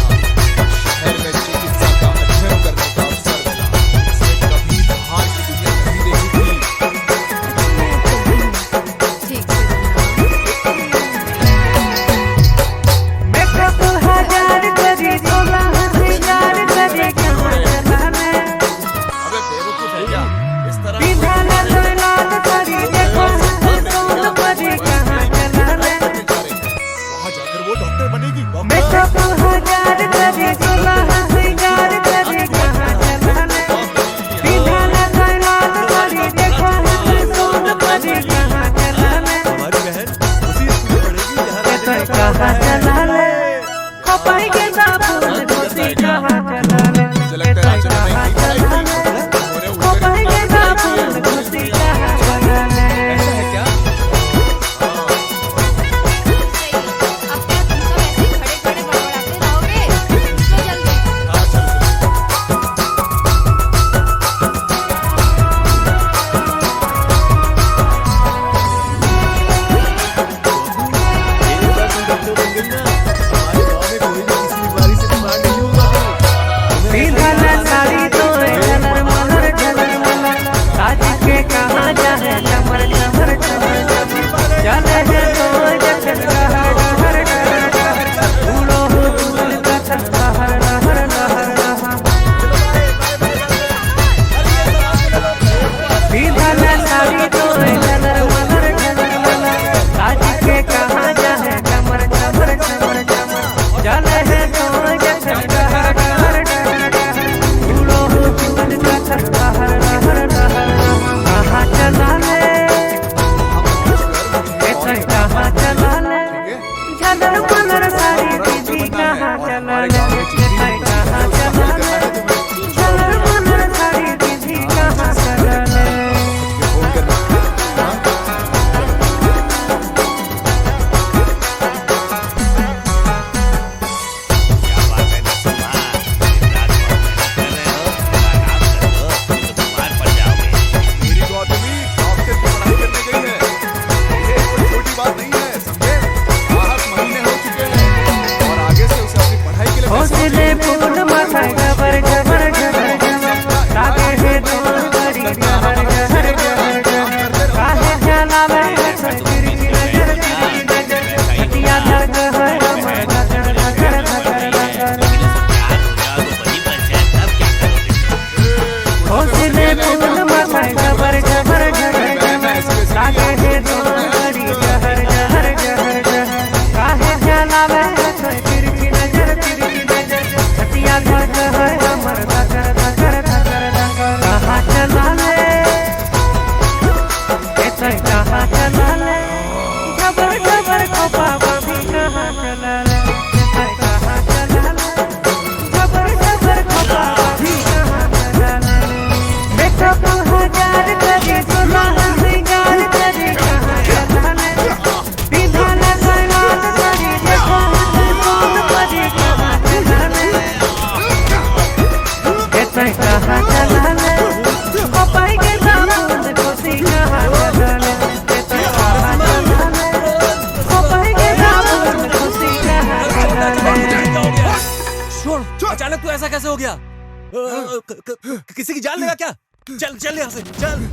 किसी की जान लेगा क्या? चल चल यहाँ से चल।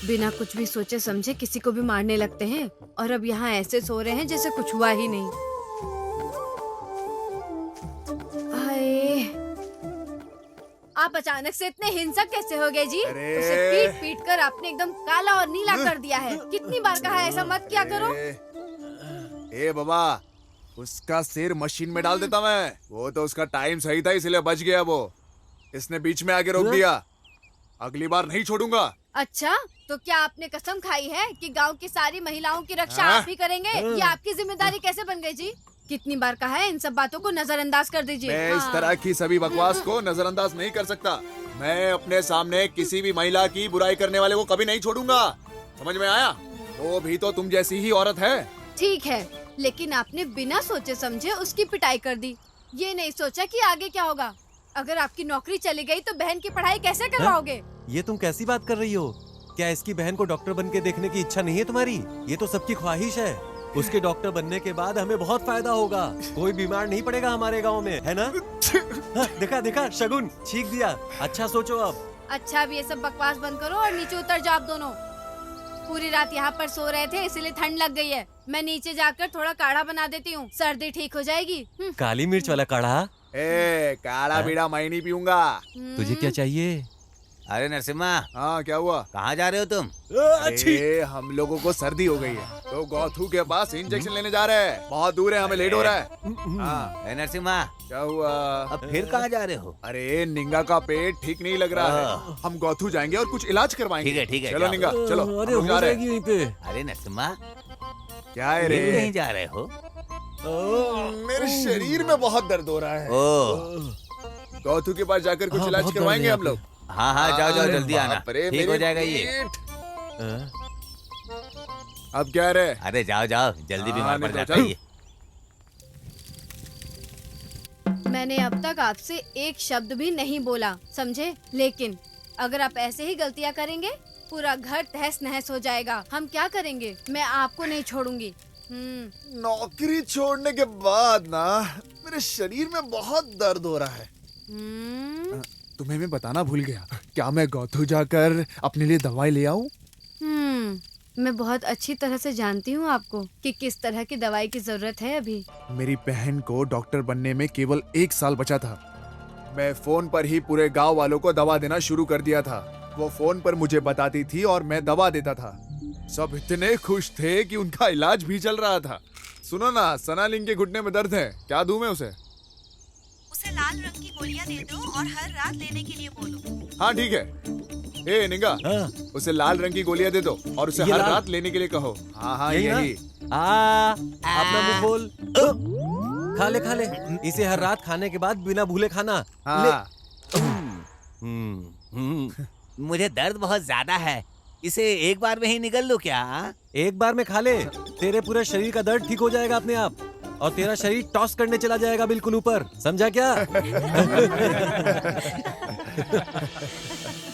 बिना कुछ भी सोचे समझे किसी को भी मारने लगते हैं और अब यहाँ ऐसे सो रहे हैं जैसे कुछ हुआ ही नहीं। हाय, आप अचानक से इतने हिंसक कैसे हो गए जी? उसे पीट पीट कर आपने एकदम काला और नीला कर दिया है। कितनी बार कहा है ऐसा मत किया करो। ए बाबा, उसका सिर मशीन में डाल देता मैं। वो तो उसका टाइम सही था इसलिए बच गया वो। इसने बीच में आके रोक दिया। अगली बार नहीं छोड़ूंगा। अच्छा, तो क्या आपने कसम खाई है कि गांव की सारी महिलाओं की रक्षा आप ही करेंगे? ये आपकी जिम्मेदारी कैसे बन गई जी? कितनी बार कहा है इन सब बातों को नजरअंदाज कर दीजिए। मैं इस तरह की सभी बकवास को नजरअंदाज नहीं कर सकता। मैं अपने सामने किसी भी महिला की बुराई करने वाले को कभी नहीं छोड़ूंगा। समझ में आया? वो भी तो तुम जैसी ही औरत है। ठीक है, लेकिन आपने बिना सोचे समझे उसकी पिटाई कर दी। ये नहीं सोचा कि आगे क्या होगा। अगर आपकी नौकरी चली गई तो बहन की पढ़ाई कैसे करवाओगे? ये तुम कैसी बात कर रही हो? क्या इसकी बहन को डॉक्टर बन के देखने की इच्छा नहीं है तुम्हारी? ये तो सबकी ख्वाहिश है। उसके डॉक्टर बनने के बाद हमें बहुत फायदा होगा। कोई बीमार नहीं पड़ेगा हमारे गांव में, है ना? हाँ, देखा देखा, शगुन छींक दिया। अच्छा सोचो अब। अच्छा, अब ये सब बकवास बंद करो और नीचे उतर जाओ आप दोनों। पूरी रात यहाँ पर सो रहे थे इसलिए ठंड लग गई है। मैं नीचे जाकर थोड़ा काढ़ा बना देती हूँ, सर्दी ठीक हो जाएगी। काली मिर्च वाला काढ़ा? काला बीड़ा मैं नहीं पीऊंगा। तुझे क्या चाहिए? अरे नरसिम्हा, हाँ क्या हुआ? कहाँ जा रहे हो तुम? अरे हम लोगों को सर्दी हो गई है तो गौथू के पास इंजेक्शन लेने जा रहे हैं। बहुत दूर है, हमें लेट हो रहा है। हाँ। अरे नरसिम्हा, क्या हुआ? अब फिर कहाँ जा रहे हो? अरे निंगा का पेट ठीक नहीं लग रहा है। हम गौथू जाएंगे और कुछ इलाज करवाएंगे। ठीक है चलो जाओ। निंगा चलो। अरे हम लोग जा हो रहे जाएगी यहीं पे। अरे नरसिम्हा, क्या है रे? कहीं जा रहे हो? मेरे शरीर में बहुत दर्द हो रहा है। ओह, गौथू के पास जाकर कुछ हाँ, इलाज बहुत दर्द करवाएंगे है हम लोग। हाँ हाँ, जाओ जाओ, जल्दी आना, बाप रे, ठीक हो मेरी जाएगा ये। पीठ। अब क्या रे? अरे जाओ जाओ, जल्दी बीमार पड़ नहीं तो जाता चल। है ये। मैंने अब तक आपसे एक शब्द भी नहीं बोला, समझे? लेकिन अगर आप ऐसे ही गलतियाँ करेंगे पूरा घर तहस नहस हो जाएगा। हम क्या करेंगे? मैं आपको नहीं छोड़ूंगी। नौकरी छोड़ने के बाद ना मेरे शरीर में बहुत दर्द हो रहा है। तुम्हें मैं बताना भूल गया। क्या मैं गौथू जाकर अपने लिए दवाई ले आऊं? मैं बहुत अच्छी तरह से जानती हूँ आपको कि किस तरह की दवाई की जरूरत है अभी। मेरी बहन को डॉक्टर बनने में केवल 1 साल बचा था। मैं फोन पर ही पूरे गांव वालों को दवा देना शुरू कर दिया था। वो फोन पर मुझे बताती थी और मैं दवा देता था। सब इतने खुश थे कि उनका इलाज भी चल रहा था। सुनो ना, सनालिंग के घुटने में दर्द है, क्या दूं मैं उसे? उसे लाल रंग की गोलियां दे दो और हर रात लेने के लिए बोलो। हाँ ठीक है। ए निंगा, उसे लाल रंग की गोलियां दे दो और उसे हर रात लेने के लिए कहो। हाँ हाँ यही। अपना मुंह खोल। खा ले इसे हर रात खाने के बाद बिना भूले खाना। हाँ। मुझे दर्द बहुत ज्यादा है, इसे एक बार में ही निकल लो क्या? एक बार में खा ले, तेरे पूरे शरीर का दर्द ठीक हो जाएगा अपने आप और तेरा शरीर टॉस करने चला जाएगा बिल्कुल ऊपर, समझा क्या?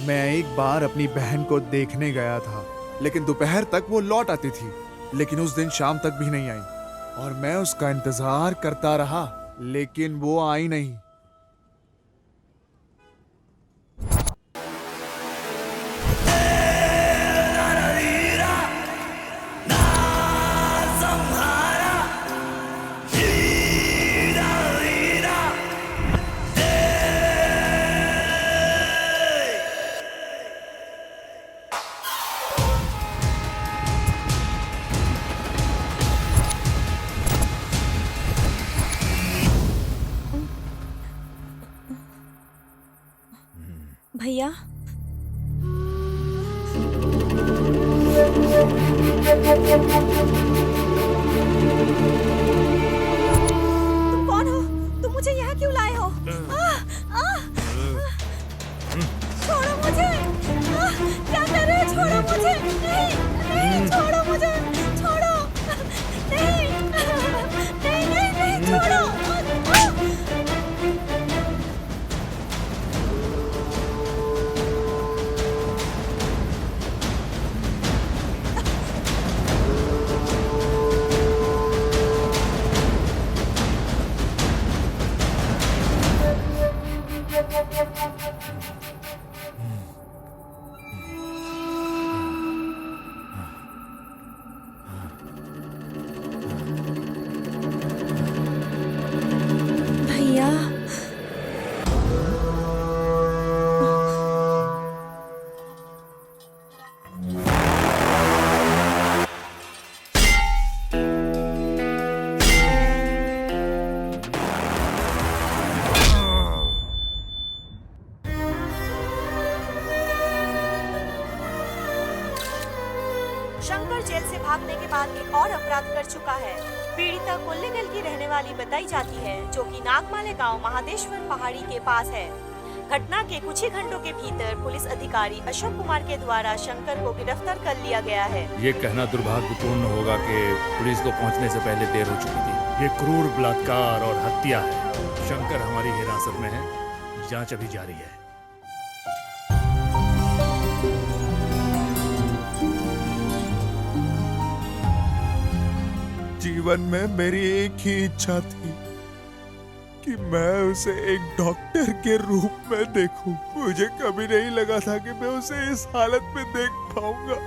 मैं एक बार अपनी बहन को देखने गया था, लेकिन दोपहर तक वो लौट आती थी, लेकिन उस दिन शाम तक भी नहीं आई और मैं उसका इंतजार करता रहा, लेकिन वो आई नहीं। भैया, तुम कौन हो? तुम मुझे यहाँ क्यों लाए हो? छोड़ो मुझे! क्या कर रहे हो? छोड़ो मुझे! नहीं, छोड़ो मुझे! छोड़ो! नहीं, छोड़ो! शंकर जेल से भागने के बाद एक और अपराध कर चुका है। पीड़िता कोल्लेगल की रहने वाली बताई जाती है, जो कि नागमाले गांव महादेश्वर पहाड़ी के पास है। घटना के कुछ ही घंटों के भीतर पुलिस अधिकारी अशोक कुमार के द्वारा शंकर को गिरफ्तार कर लिया गया है। ये कहना दुर्भाग्यपूर्ण होगा कि पुलिस को पहुंचने से पहले देर हो चुकी थी। ये क्रूर बलात्कार और हत्या है। शंकर हमारी हिरासत में है, जांच अभी जारी है। जीवन में मेरी एक ही इच्छा थी कि मैं उसे एक डॉक्टर के रूप में देखूं। मुझे कभी नहीं लगा था कि मैं उसे इस हालत में देख पाऊंगा।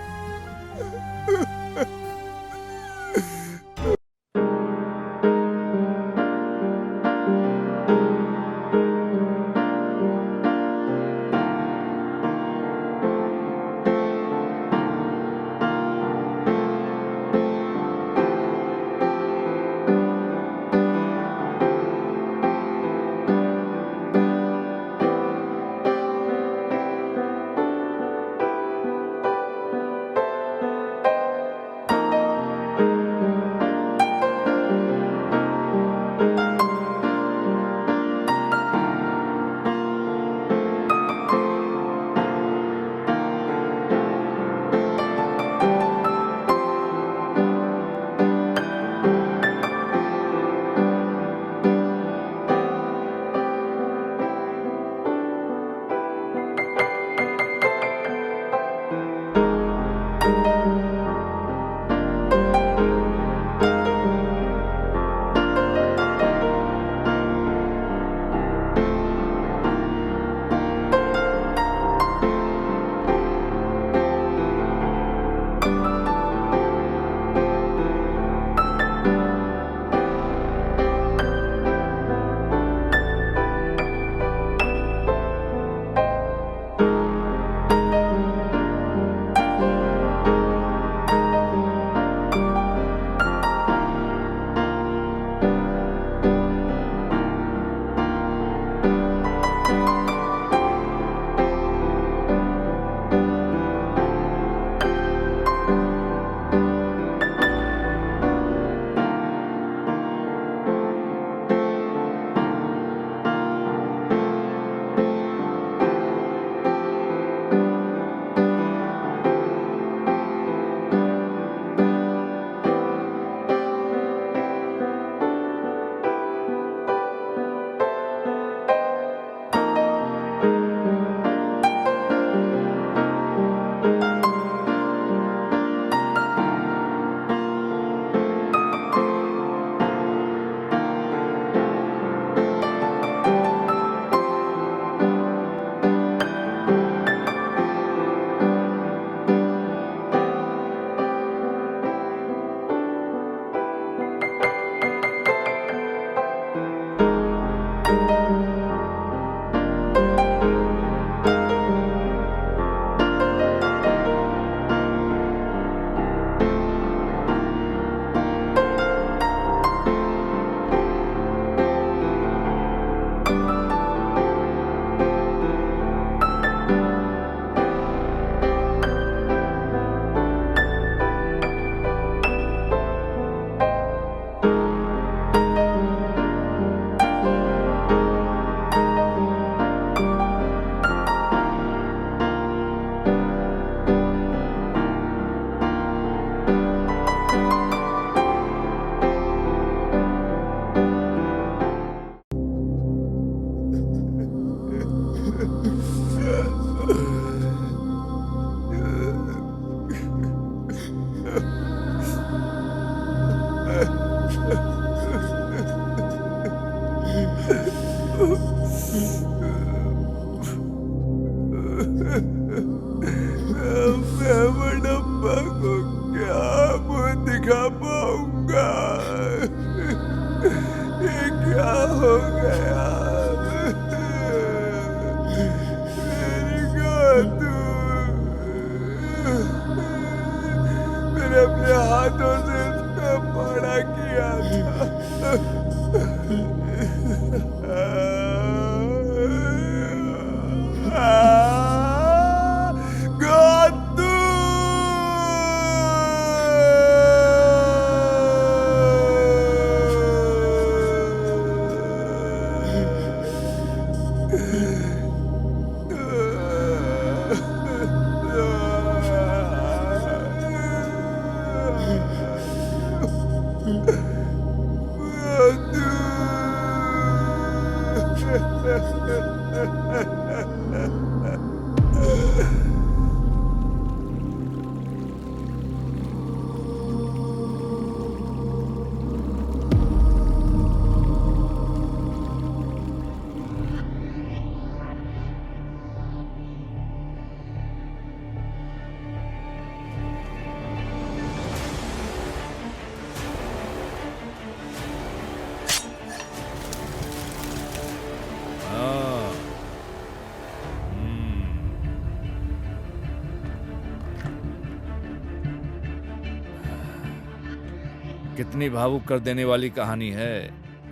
कितनी भावुक कर देने वाली कहानी है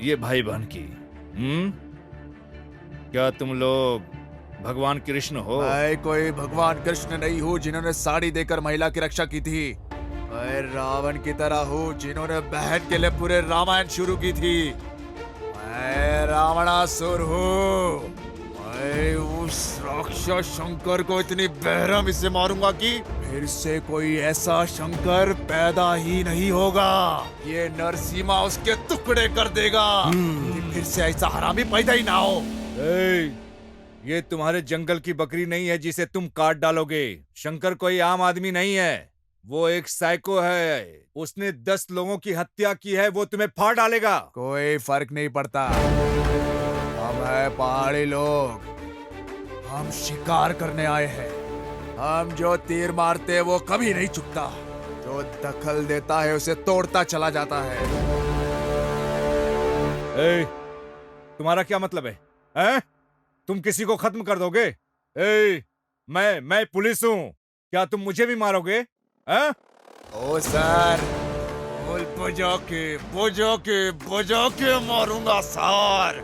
ये भाई बहन की। क्या तुम लोग भगवान कृष्ण हो? मैं कोई भगवान कृष्ण नहीं हूँ जिन्होंने साड़ी देकर महिला की रक्षा की थी। मैं रावण की तरह हूँ जिन्होंने बहन के लिए पूरे रामायण शुरू की थी। मैं रावणासुर हूँ। मैं उस राक्षस शंकर को इतनी बेरहमी से मारूंगा कि फिर से कोई ऐसा शंकर पैदा ही नहीं होगा। ये नरसिम्हा उसके टुकड़े कर देगा कि फिर से ऐसा हरामी पैदा ही ना हो। ये तुम्हारे जंगल की बकरी नहीं है जिसे तुम काट डालोगे। शंकर कोई आम आदमी नहीं है, वो एक साइको है। उसने 10 लोगों की हत्या की है, वो तुम्हें फाड़ डालेगा। कोई फर्क नहीं पड़ता। हम है पहाड़ी लोग, हम शिकार करने आए हैं। हम जो तीर मारते वो कभी नहीं चुकता, जो दखल देता है उसे तोड़ता चला जाता है। तुम्हारा क्या मतलब है? हैं? तुम किसी को खत्म कर दोगे? मैं पुलिस हूँ, क्या तुम मुझे भी मारोगे? हैं? ओ सर, बुझो के मारूंगा सर।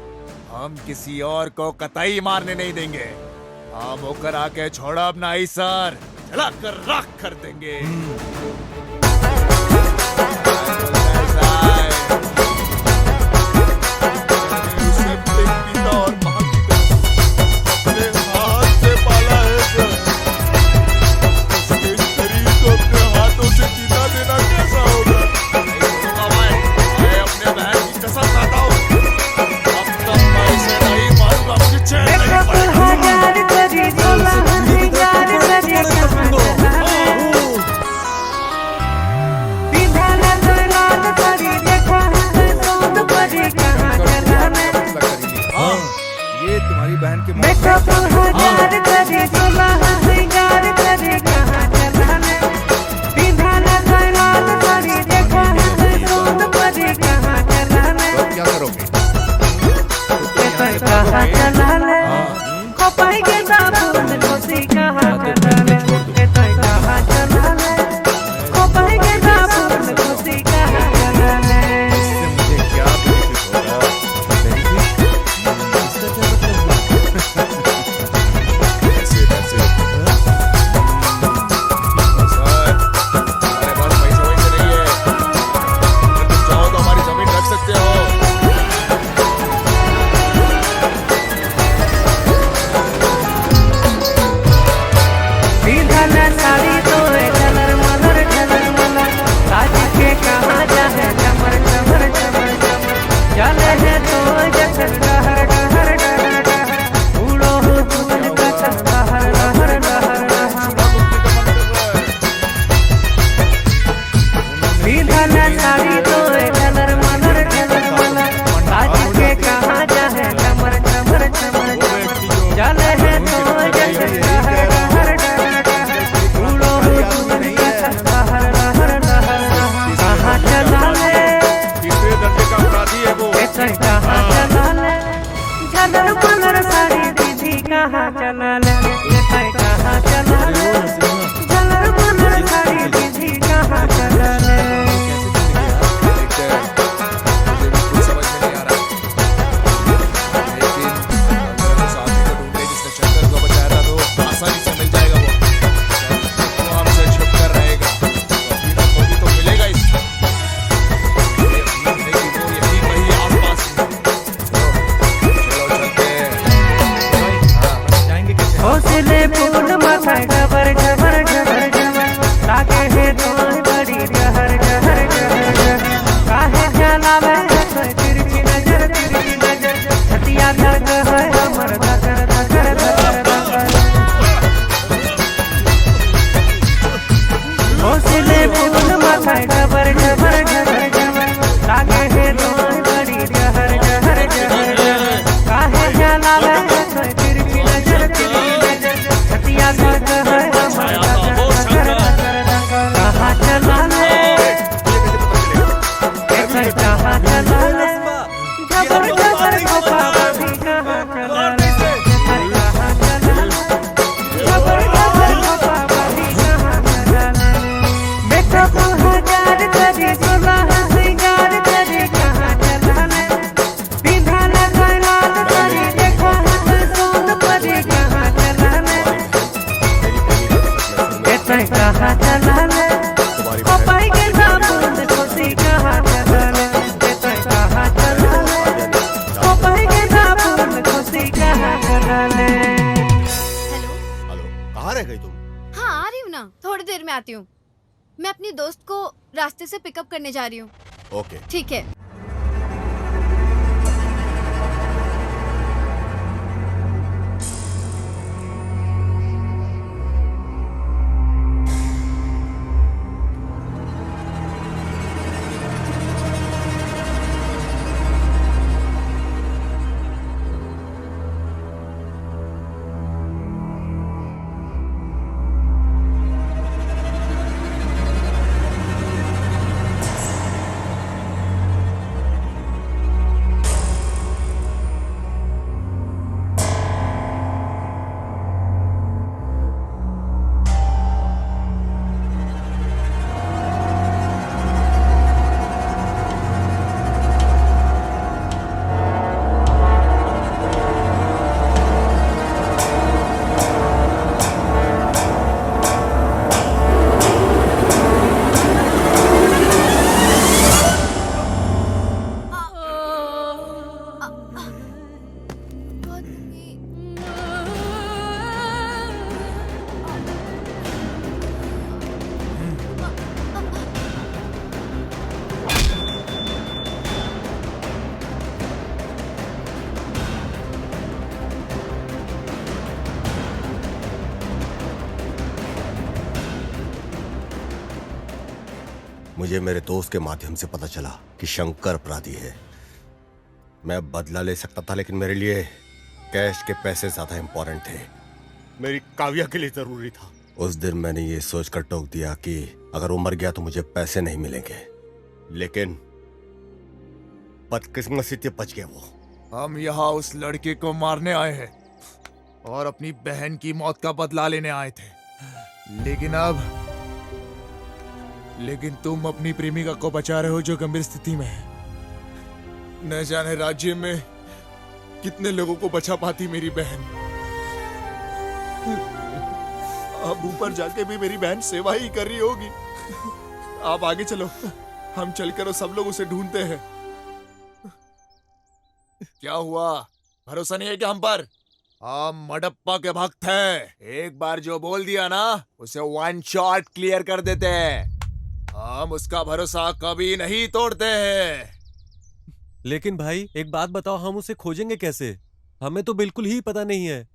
हम किसी और को कतई मारने नहीं देंगे। हम होकर आके छोड़ा अपना ही सर, चला कर राख कर देंगे। ये तुम्हारी बहन के क्या करोगे? काहे कहाँ रह गई तुम? हाँ आ रही हूँ ना, थोड़ी देर में आती हूँ। मैं अपनी दोस्त को रास्ते से पिकअप करने जा रही हूँ। ओके। ठीक है। मुझे मेरे दोस्त के माध्यम से पता चला कि शंकर अपराधी है। मैं बदला ले सकता था, लेकिन मेरे लिए कैश के पैसे ज्यादा इंपॉर्टेंट थे। मेरी काव्या के लिए जरूरी था। उस दिन मैंने ये सोचकर टोक दिया कि अगर वो मर गया तो मुझे पैसे नहीं मिलेंगे, लेकिन बदकिस्मती से बच गया वो। हम यहाँ उस लड़के को मारने आए हैं और अपनी बहन की मौत का बदला लेने आए थे, लेकिन तुम अपनी प्रेमिका को बचा रहे हो जो गंभीर स्थिति में है। न जाने राज्य में कितने लोगों को बचा पाती मेरी बहन। अब ऊपर जाके भी मेरी बहन सेवा ही कर रही होगी। आप आगे चलो, हम चलकर सब लोग उसे ढूंढते हैं। क्या हुआ, भरोसा नहीं है क्या हम पर? हम मडप्पा के भक्त हैं। एक बार जो बोल दिया ना, उसे वन शॉट क्लियर कर देते हैं। हम उसका भरोसा कभी नहीं तोड़ते हैं। लेकिन भाई एक बात बताओ, हम उसे खोजेंगे कैसे? हमें तो बिल्कुल ही पता नहीं है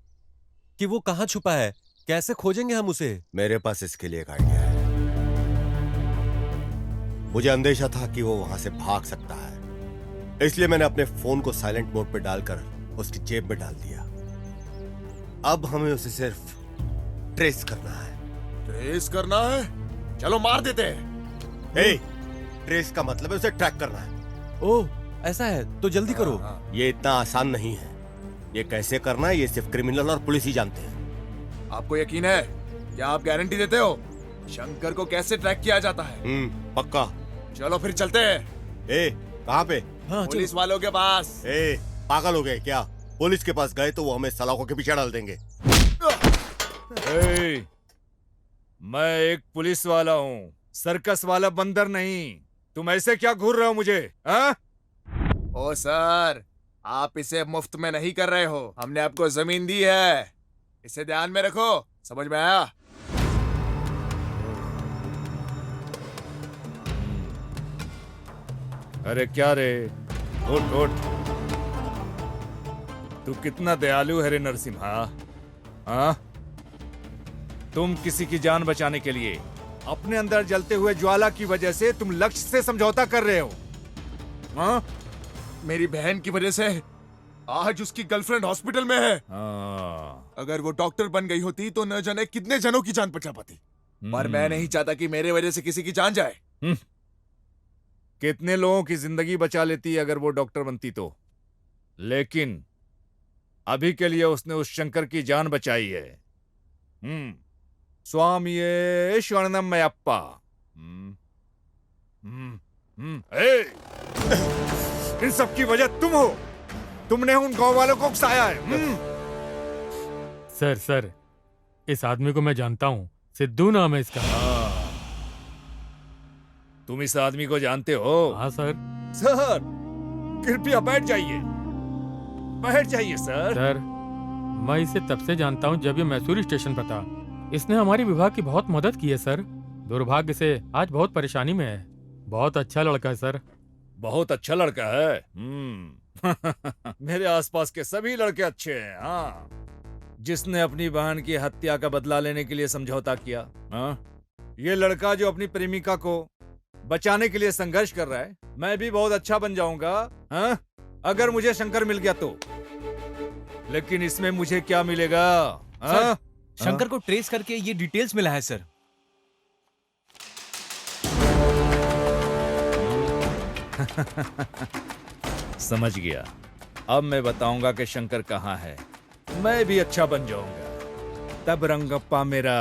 कि वो कहाँ छुपा है। कैसे खोजेंगे हम उसे? मेरे पास इसके लिए एक आइडिया है। मुझे अंदेशा था कि वो वहां से भाग सकता है, इसलिए मैंने अपने फोन को साइलेंट मोड पे डालकर उसकी जेब में डाल दिया। अब हमें उसे सिर्फ ट्रेस करना है। ट्रेस करना है? चलो मार देते हैं। ट्रेस का मतलब है उसे ट्रैक करना है। ओह ऐसा है तो जल्दी करो। ये इतना आसान नहीं है। ये कैसे करना है ये सिर्फ क्रिमिनल और पुलिस ही जानते हैं। आपको यकीन है? क्या आप गारंटी देते हो शंकर को कैसे ट्रैक किया जाता है? पक्का। चलो फिर चलते हैं। कहाँ पे? पुलिस वालों के पास। पागल हो गए क्या? पुलिस के पास गए तो वो हमें सलाखों के पीछे डाल देंगे। मैं एक पुलिस वाला हूँ, सर्कस वाला बंदर नहीं। तुम ऐसे क्या घूर रहे हो मुझे? ओ सर, आप इसे मुफ्त में नहीं कर रहे हो। हमने आपको जमीन दी है, इसे ध्यान में रखो। समझ में आया? अरे क्या रे, उठ उठ। तू कितना दयालु है रे नरसिम्हा। हाँ, तुम किसी की जान बचाने के लिए अपने अंदर जलते हुए ज्वाला की वजह से तुम लक्ष्य से समझौता कर रहे हो। हाँ? मेरी बहन की वजह से आज उसकी गर्लफ्रेंड हॉस्पिटल में है। अगर वो डॉक्टर बन गई होती तो न जाने कितने जनों की जान बचा पाती। पर मैं नहीं चाहता कि मेरे वजह से किसी की जान जाए। कितने लोगों की जिंदगी बचा लेती अगर वो डॉक्टर बनती तो। लेकिन अभी के लिए उसने उस शंकर की जान बचाई है। स्वामी शरणमयप्पा। इन सब की वजह तुम हो। तुमने उन गांव वालों को उकसाया है। सर इस आदमी को मैं जानता हूँ, सिद्धू नाम है इसका। तुम इस आदमी को जानते हो? हाँ सर। सर कृपया बैठ जाइए, बैठ जाइए सर। सर मैं इसे तब से जानता हूँ जब ये मैसूर स्टेशन पर था। इसने हमारी विभाग की बहुत मदद की है सर। दुर्भाग्य से आज बहुत परेशानी में है। बहुत अच्छा लड़का है सर। बहुत अच्छा लड़का है। मेरे आसपास के सभी लड़के अच्छे हैं। हाँ, जिसने अपनी बहन की हत्या का बदला लेने के लिए समझौता किया। हाँ, ये लड़का जो अपनी प्रेमिका को बचाने के लिए संघर्ष कर रहा है। मैं भी बहुत अच्छा बन जाऊंगा, हाँ? अगर मुझे शंकर मिल गया तो। लेकिन इसमें मुझे क्या मिलेगा? हाँ? शंकर को ट्रेस करके ये डिटेल्स मिला है सर। समझ गया। अब मैं बताऊंगा कि शंकर कहाँ है। मैं भी अच्छा बन जाऊंगा। तब रंगप्पा मेरा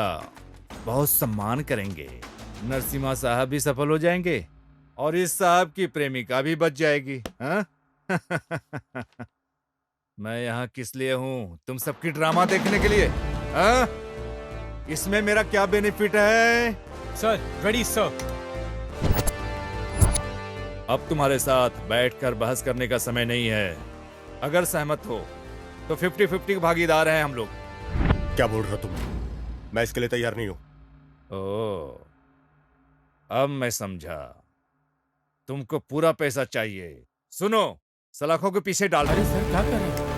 बहुत सम्मान करेंगे। नरसिम्हा साहब भी सफल हो जाएंगे और इस साहब की प्रेमिका भी बच जाएगी। हाँ? मैं यहाँ किस लिए हूँ? तुम सबकी ड्रामा देखने के लिए? हाँ? इसमें मेरा क्या बेनिफिट है? Sir ready sir. अब तुम्हारे साथ बैठकर बहस करने का समय नहीं है। अगर सहमत हो तो 50-50 भागीदार हैं हम लोग। क्या बोल रहे हो तुम? मैं इसके लिए तैयार नहीं हूं। ओह, अब मैं समझा। तुमको पूरा पैसा चाहिए। सुनो, सलाखों के पीछे डाल। अरे सर क्या कर रहे हैं?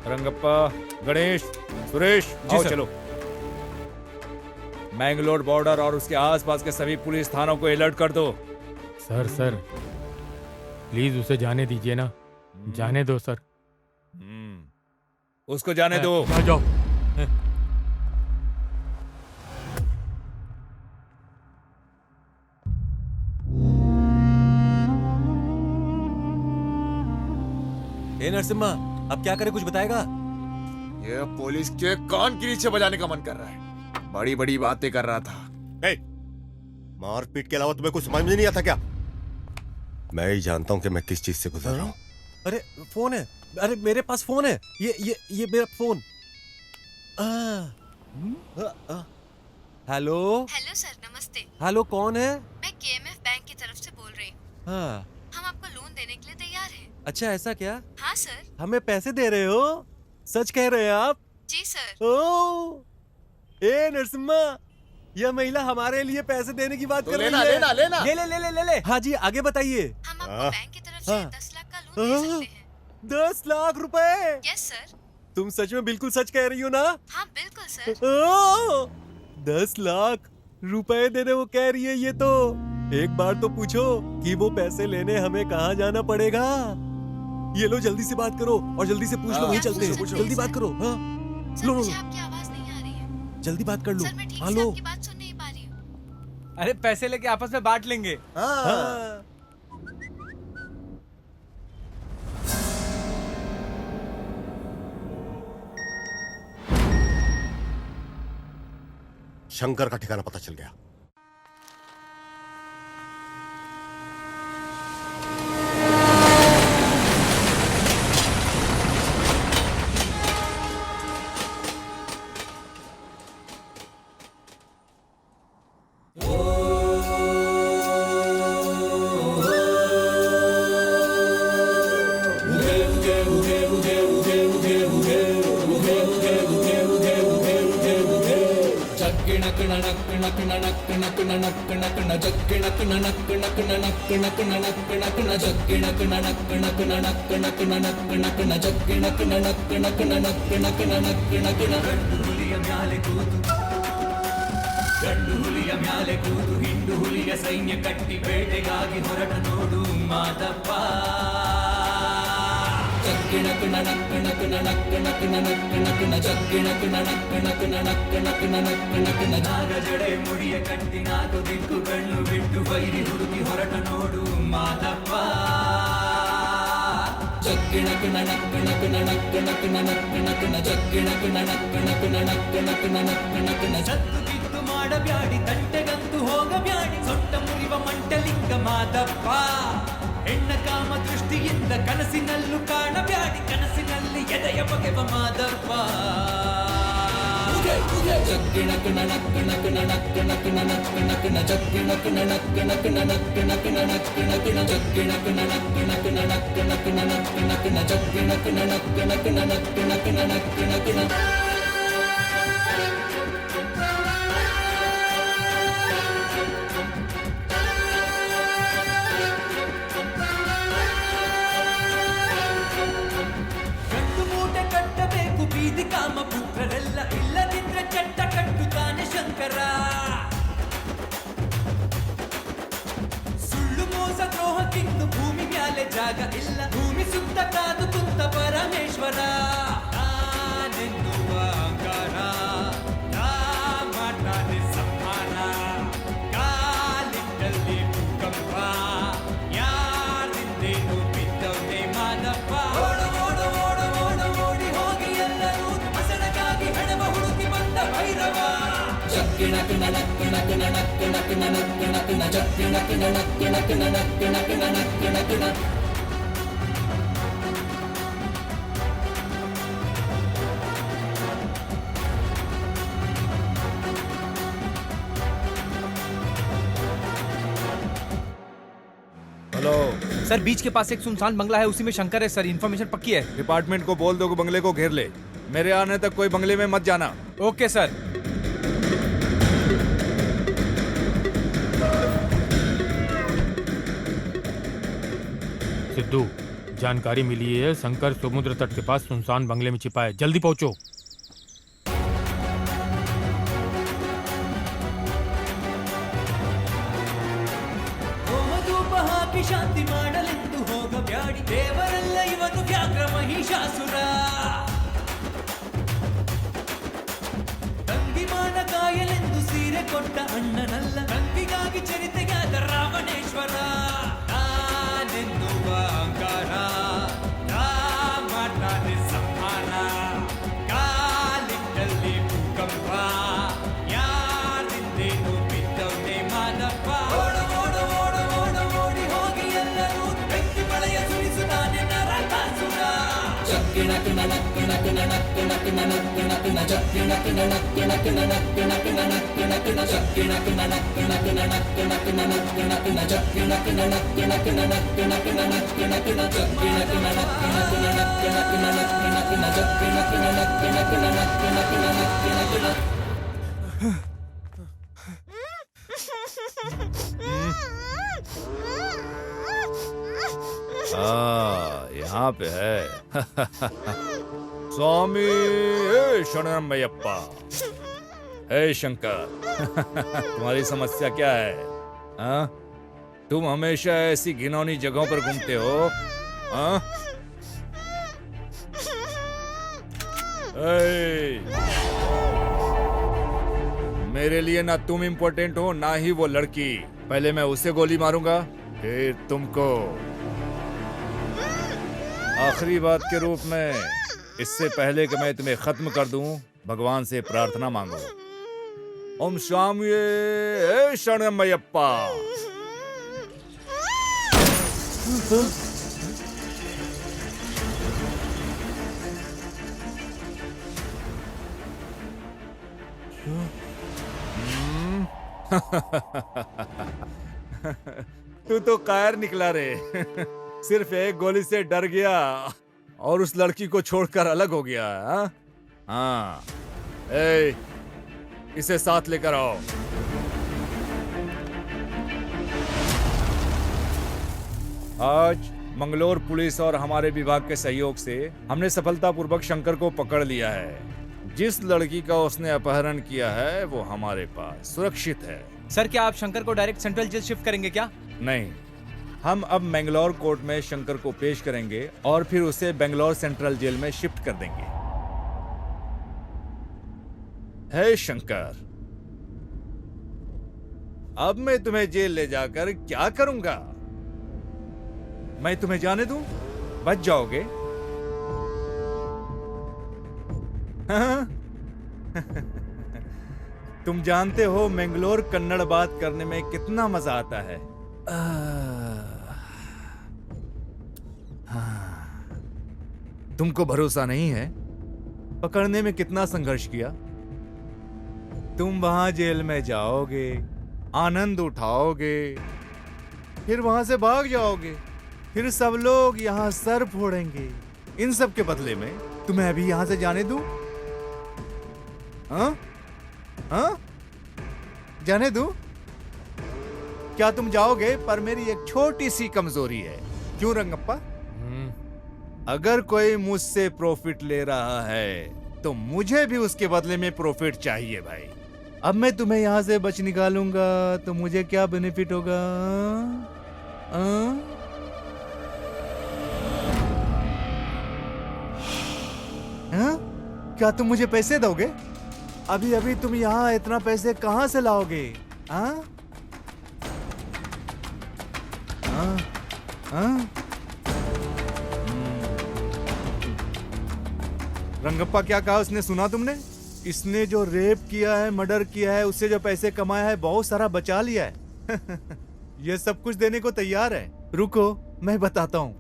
रंगप्पा, गणेश, सुरेश, आओ चलो। मैंगलोर बॉर्डर और उसके आसपास के सभी पुलिस थानों को अलर्ट कर दो। सर प्लीज उसे जाने दीजिए ना। जाने दो सर। उसको जाने दो। जाओ। हे नरसिम्हा, अब क्या करे, कुछ बताएगा? ये पुलिस के कान के नीचे बजाने का मन कर रहा है। बड़ी बड़ी बातें कर रहा था। मारपीट के अलावा तुम्हें कुछ समझ में नहीं आता क्या? मैं ही जानता हूं कि मैं किस चीज से गुजर रहा हूं। अरे फोन है। अरे मेरे पास फोन है। ये मेरा फोन। हेलो। हेलो सर, नमस्ते। हेलो, कौन है? मैं केएमएफ बैंक की तरफ से बोल रही हूँ। हाँ। हम आपको लोन देने के लिए तैयार हैं। अच्छा, ऐसा क्या? हाँ सर। हमें पैसे दे रहे हो? सच कह रहे हैं आप? जी सर। ओ, ए नरसिम्हा, यह महिला हमारे लिए पैसे देने की बात कर रही है। लेना लेना। ले। हाँ जी, आगे बताइए। हम आपको बैंक की तरफ से 10 लाख का लोन दे सकते हैं। 10 लाख रुपए? Yes sir. तुम सच में बिल्कुल सच कह रही हो ना? हाँ बिल्कुल सर। 10 लाख रुपए देने वो कह रही है। ये तो एक बार तो पूछो कि वो पैसे लेने हमें कहाँ जाना पड़ेगा। ये लो, जल्दी से बात करो और जल्दी से पूछ लो। वहीं चलते हैं। जल्दी बात करो। हाँ, लो। मुझे आपकी आवाज नहीं आ रही है। जल्दी बात कर लो। सर मैं ठीक हाँ, से लो। आपकी बात सुन नहीं पा रही हूँ। अरे पैसे लेके आपस में बांट लेंगे। हाँ। शंकर का ठिकाना पता चल गया। ಗಂಡು ಹುಲಿಯ ಮ್ಯಾಲೆ ಕೂತು ಹಿಂಡು ಹುಲಿಯ ಸೈನ್ಯ ಕಟ್ಟಿ ಬೇಟೆಗಾಗಿ ಹೊರಟ ನೋಡು ಮಾದಪ್ಪ. ಜಗ್ಗಿಣಕುಣ ನಕ್ಕುಣ ಕುಣ ನಕ್ಕುಣ ಕುಣ ನಕ್ಕುಣ ಕುಣ ಜಗ್ಗಿಣಕುಣ ನಕ್ಕುಣ ಕುಣ ನಕ್ಕುಣ ಕುಣ ನಕ್ಕುಣ ಕುಣ ನಾಗ ಜಡೆ ಮುಡಿಯ ಕಟ್ಟಿ ನಾಲ್ಕು ದಿಕ್ಕುಗಳನ್ನು ಬಿಟ್ಟು ಬೈರಿ ಹುಡುಕಿ ಹೊರಟ ನೋಡು ಮಾದಪ್ಪ. ಜಗ್ಗಿಣಕುಣ ನಕ್ಕುಣ ಕುಣ ನಕ್ಕುಣ ಕುಣ ನಕ್ಕುಣ ಕುಣ ಜಗ್ಗಿಣಕುಣ ನಕ್ಕುಣ ಕುಣ ನಕ್ಕುಣ ಕುಣ ನಕ್ಕುಣ ಕುಣ ಸತ್ತು ಕಿತ್ತು ಮಾಡಬ್ಯಾಡಿ ತಂಟೆಗಂತೂ ಹೋಗಬ್ಯಾಡಿ ಸೊಟ್ಟ ಮುರಿವ ಮಂಟಲಿಂಗ ಮಾದಪ್ಪ. ಹೆಣ್ಣ ಕಾಮ ದೃಷ್ಟಿಯಿಂದ ಕನಸಿನಲ್ಲೂ ಕಾಣಬ್ಯಾಡಿ ಕನಸಿನಲ್ಲಿ ಎದೆಯ ಬಗೆವ ಮಾದಪ್ಪ. ಜಗ್ಗಿಣಕುಣ ನಕ್ಕುಣ ಕುಣ ನಕ್ಕುಣ ಕುಣ ನಕ್ಕುಣ ಕುಣ ಜಗ್ಗಿಣಕುಣ ನಕ್ಕುಣ ಕುಣ ನಕ್ಕುಣ ಕುಣ ನಕ್ಕುಣ ಕುಣ ಜಗ್ಗಿಣಕುಣ ನಕ್ಕುಣ ಕುಣ ನಕ್ಕುಣ ಕುಣ ನಕ್ಕುಣ ಕುಣ ಜಗ್ಗಿಣಕುಣ ನಕ್ಕುಣ ಕುಣ ನಕ್ಕುಣ ಕುಣ ನಕ್ಕುಣ ಕುಣ हेलो सर बीच के पास एक सुनसान बंगला है, उसी में शंकर है सर। इन्फॉर्मेशन पक्की है। डिपार्टमेंट को बोल दो कि बंगले को घेर ले। मेरे आने तक कोई बंगले में मत जाना। Okay sir. सिद्धू, जानकारी मिली है शंकर समुद्र तट के पास सुनसान बंगले में छिपा है। जल्दी पहुंचो। ಹೋಮಧೂಪ ಹಾಕಿ ಶಾಂತಿ ಮಾಡಲೆಂದು ಹೋಗಬ್ಯಾಡಿ, ದೇವರಲ್ಲ ಇವನು ವ್ಯಾಘ್ರ ಮಹಿಷಾಸುರ. ತಂಗಿಮಾನ ಕಾಯಲೆಂದು ಸೀರೆ ಕೊಟ್ಟ ಅಣ್ಣನಲ್ಲ, ತಂಗಿಗಾಗಿ ಚರಿತೆಗಾದ ರಾವಣೇಶ್ವರ. ನಾನೆನ್ನುವ ಅಹಂಕಾರ, ನಾ ಮಾಡ್ತಾನೆ ಸಂಹಾರ. ಕಾಲಿಟ್ಟಲ್ಲಿ ಭೂಕಂಪ, ಯಾರಿಂದೇನು ಬಿದ್ದವನೇ ಮಾದಪ್ಪ. ಓಡು ಓಡು ಓಡು ಓಡು ಓಡಿ ಹೋಗಿ ಎಲ್ಲರೂ ಬೆಂಕಿ ಮಳೆಯ ಸುರಿಸು ನಾನೇ ನರಕಾಸುರ. ಚಕ್ಕಿಣ ಕಿಣ ನಕ್ಕಿಣ ಕಿಣ ನಕ್ಕಿಣ ಕಿಣ ನಕ್ಕಿಣ ಕಿಣ ಚಕ್ಕಿಣ ಕಿಣ ನಕ್ಕಿಣ ಕಿಣ ನಕ್ಕಿಣ ಕಿಣ ನಕ್ಕಿಣ ಕಿಣ ಚಕ್ಕಿಣ ಕಿಣ ನಕ್ಕಿಣ ಕಿಣ ನಕ್ಕಿಣ ಕಿಣ ನಕ್ಕಿಣ ಕಿಣ ಚಕ್ಕಿಣ ಕಿಣ ನಕ್ಕಿಣ ಕಿಣ ನಕ್ಕಿಣ ಕಿಣ ನಕ್ಕಿಣ ಕಿಣ ಚಕ್ಕಿಣ ಕಿಣ ನಕ್ಕಿಣ ಕಿಣ ನಕ್ಕಿಣ ಕಿಣ ನಕ್ಕಿಣ ಕಿಣ ಚಕ್ಕಿಣ ಕಿಣ ನಕ್ಕಿಣ ಕಿಣ ನಕ್ಕಿಣ ಕಿಣ ನಕ್ಕಿಣ ಕಿಣ. यहाँ पे है। स्वामी शरणमयप्पा। हे शंकर, तुम्हारी समस्या क्या है? हाँ? तुम हमेशा ऐसी घिनौनी जगहों पर घूमते हो। हाँ? मेरे लिए ना तुम इम्पोर्टेंट हो ना ही वो लड़की। पहले मैं उसे गोली मारूंगा, फिर तुमको। आखिरी बात के रूप में, इससे पहले कि मैं तुम्हें खत्म कर दूं, भगवान से प्रार्थना मांगो। ओम स्वामी शरणमयप्पा। तू तो कायर निकला रे। सिर्फ एक गोली से डर गया और उस लड़की को छोड़कर अलग हो गया। हाँ, इसे साथ लेकर आओ। आज मंगलोर पुलिस और हमारे विभाग के सहयोग से हमने सफलतापूर्वक शंकर को पकड़ लिया है। जिस लड़की का उसने अपहरण किया है वो हमारे पास सुरक्षित है। सर क्या आप शंकर को डायरेक्ट सेंट्रल जेल शिफ्ट करेंगे क्या? नहीं, हम अब मैंगलोर कोर्ट में शंकर को पेश करेंगे और फिर उसे बेंगलोर सेंट्रल जेल में शिफ्ट कर देंगे। हे शंकर, अब मैं तुम्हें जेल ले जाकर क्या करूंगा? मैं तुम्हें जाने दूं? बच जाओगे? हाँ? तुम जानते हो मैंगलोर कन्नड़ बात करने में कितना मजा आता है। तुमको भरोसा नहीं है? पकड़ने में कितना संघर्ष किया। तुम वहां जेल में जाओगे, आनंद उठाओगे, फिर वहां से भाग जाओगे, फिर सब लोग यहां सर फोड़ेंगे। इन सब के बदले में तुम्हें अभी यहां से जाने दूं? हाँ? हाँ? जाने दूं? क्या तुम जाओगे? पर मेरी एक छोटी सी कमजोरी है। क्यों रंगप्पा? अगर कोई मुझसे प्रॉफिट ले रहा है तो मुझे भी उसके बदले में प्रॉफिट चाहिए भाई। अब मैं तुम्हें यहां से बच निकालूंगा तो मुझे क्या बेनिफिट होगा? क्या तुम मुझे पैसे दोगे? अभी अभी तुम यहाँ इतना पैसे कहाँ से लाओगे? रंगप्पा क्या कहा उसने, सुना तुमने? इसने जो रेप किया है, मर्डर किया है, उससे जो पैसे कमाया है, बहुत सारा बचा लिया है। ये सब कुछ देने को तैयार है। रुको, मैं बताता हूँ।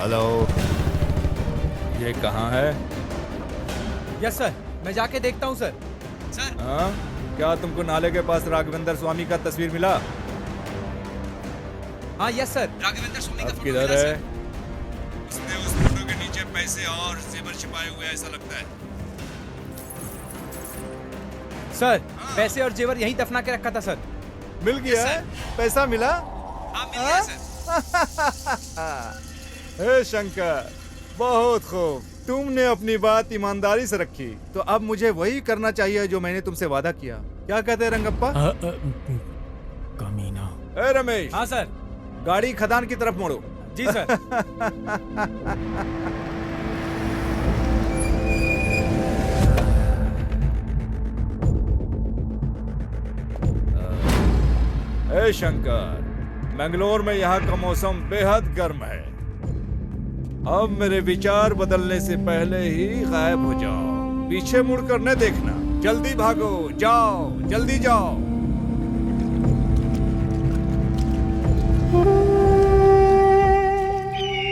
हेलो, ये कहाँ है? यस सर, मैं जाके देखता हूँ सर। हाँ? क्या तुमको नाले के पास राघवेंद्र स्वामी का तस्वीर मिला? हाँ यस सर, राघवेंद्र स्वामी का अब फोटो किधर मिला, है? सर। उसने उस फोटो के नीचे पैसे और जेवर छिपाए हुए ऐसा लगता है। सर, पैसे और जेवर यहीं दफना के रखा था सर। मिल गया है? पैसा मिला? हाँ मिल गया सर। हे शंकर, बहुत खूब। तुमने अपनी बात ईमानदारी से रखी, तो अब मुझे वही करना चाहिए जो मैंने तुमसे वादा किया। क्या कहते हैं रंगप्पा? कमीना। ए रमेश। हाँ सर। गाड़ी खदान की तरफ मोड़ो। जी सर। हे शंकर, मंगलोर में यहाँ का मौसम बेहद गर्म है। अब मेरे विचार बदलने से पहले ही गायब हो जाओ। पीछे मुड़कर न देखना। जल्दी भागो, जाओ, जल्दी जाओ।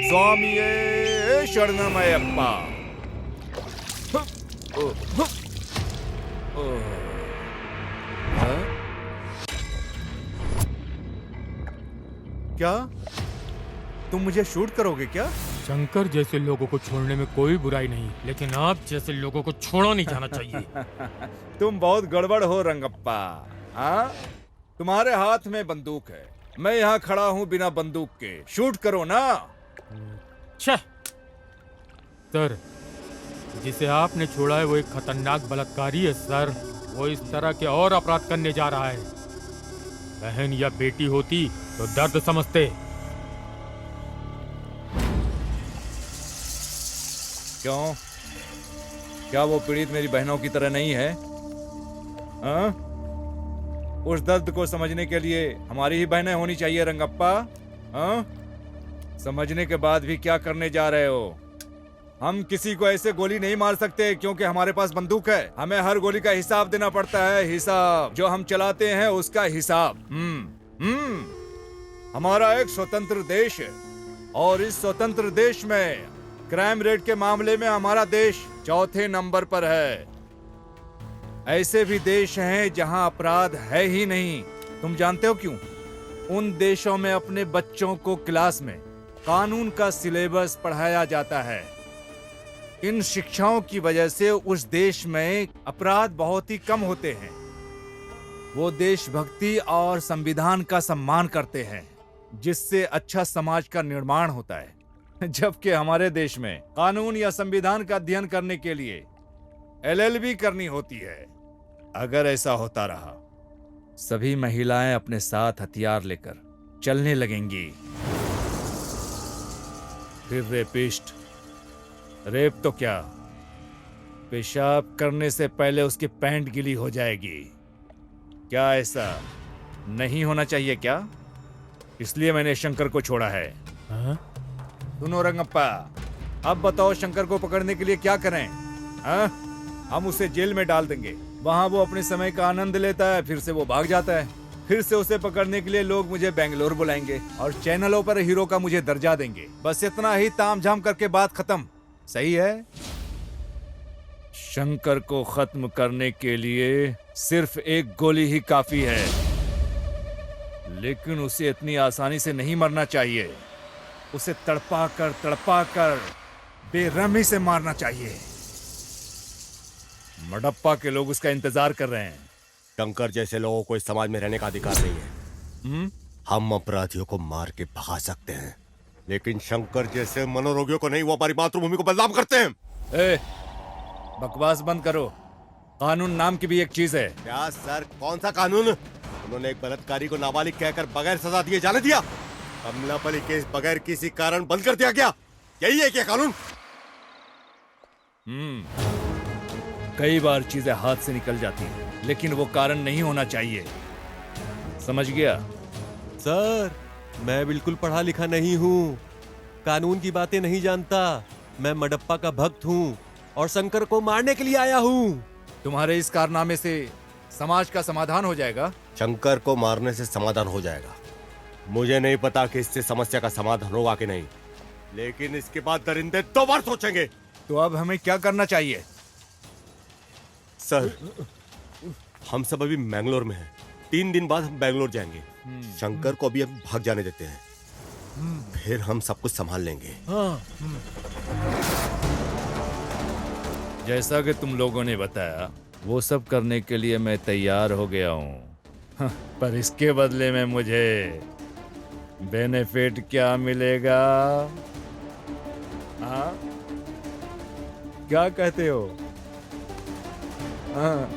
स्वामिये शरणमयप्पा। क्या तुम मुझे शूट करोगे क्या? शंकर जैसे लोगों को छोड़ने में कोई बुराई नहीं, लेकिन आप जैसे लोगों को छोड़ा नहीं जाना चाहिए। तुम बहुत गड़बड़ हो रंगप्पा। हाँ, तुम्हारे हाथ में बंदूक है, मैं यहाँ खड़ा हूँ बिना बंदूक के। शूट करो ना। सर, जिसे आपने छोड़ा है वो एक खतरनाक बलात्कारी है सर। वो इस तरह के और अपराध करने जा रहा है। बहन या बेटी होती तो दर्द समझते। क्यों? क्या वो पीड़ित मेरी बहनों की तरह नहीं है? हाँ? उस दर्द को समझने के लिए हमारी ही बहनें होनी चाहिए रंगप्पा। हाँ? समझने के बाद भी क्या करने जा रहे हो? हम किसी को ऐसे गोली नहीं मार सकते क्योंकि हमारे पास बंदूक है। हमें हर गोली का हिसाब देना पड़ता है। हिसाब जो हम चलाते हैं उसका हिसाब। हमारा एक स्वतंत्र देश है और इस स्वतंत्र देश में क्राइम रेट के मामले में हमारा देश चौथे नंबर पर है। ऐसे भी देश हैं जहां अपराध है ही नहीं। तुम जानते हो क्यों? उन देशों में अपने बच्चों को क्लास में कानून का सिलेबस पढ़ाया जाता है। इन शिक्षाओं की वजह से उस देश में अपराध बहुत ही कम होते हैं। वो देशभक्ति और संविधान का सम्मान करते हैं, जिससे अच्छा समाज का निर्माण होता है। जबकि हमारे देश में कानून या संविधान का अध्ययन करने के लिए LLB करनी होती है। अगर ऐसा होता रहा, सभी महिलाएं अपने साथ हथियार लेकर चलने लगेंगी। फिर रेपिस्ट, रेप तो क्या, पेशाब करने से पहले उसकी पैंट गीली हो जाएगी। क्या ऐसा नहीं होना चाहिए क्या? इसलिए मैंने शंकर को छोड़ा है। सुनो रंगप्पा, अब बताओ शंकर को पकड़ने के लिए क्या करें? हम उसे जेल में डाल देंगे। वहां वो अपने समय का आनंद लेता है, फिर से वो भाग जाता है। फिर से उसे पकड़ने के लिए लोग मुझे बेंगलोर बुलाएंगे और चैनलों पर हीरो का मुझे दर्जा देंगे। बस इतना ही तामझाम करके बात खत्म। सही है? शंकर को खत्म करने के लिए सिर्फ एक गोली ही काफी है, लेकिन उसे इतनी आसानी से नहीं मरना चाहिए। उसे तड़पा कर बेरहमी से मारना चाहिए। मडप्पा के लोग उसका इंतजार कर रहे हैं। शंकर जैसे लोगों को इस समाज में रहने का अधिकार नहीं है। हम अपराधियों को मार के भगा सकते हैं, लेकिन शंकर जैसे मनोरोगियों को नहीं। वो हमारी मातृभूमि को बदनाम करते हैं। बकवास बंद करो। कानून नाम की भी एक चीज है। क्या सर, कौन सा कानून? उन्होंने एक बलात्कारी को नाबालिग कहकर बगैर सजा दिए जाने दिया। अमलापली केस बगैर किसी कारण बंद कर दिया गया। यही है क्या कानून? कई बार चीजें हाथ से निकल जाती हैं, लेकिन वो कारण नहीं होना चाहिए। समझ गया? सर, मैं बिल्कुल पढ़ा लिखा नहीं हूँ, कानून की बातें नहीं जानता। मैं मडप्पा का भक्त हूँ और शंकर को मारने के लिए आया हूँ। तुम्हारे इस कारनामे से समाज का समाधान हो जाएगा? शंकर को मारने से समाधान हो जाएगा। मुझे नहीं पता कि इससे समस्या का समाधान होगा कि नहीं, लेकिन इसके बाद दरिंदे 2 बार सोचेंगे। तो अब हमें क्या करना चाहिए? सर, हम सब अभी मैंगलोर में हैं। 3 दिन बाद हम बैंगलोर जाएंगे। शंकर को अभी हम भाग जाने देते हैं, फिर हम सब कुछ संभाल लेंगे। जैसा कि तुम लोगों ने बताया, वो सब करने के लिए मैं तैयार हो गया हूँ। पर इसके बदले में मुझे बेनिफिट क्या मिलेगा? हाँ, क्या कहते हो? हाँ।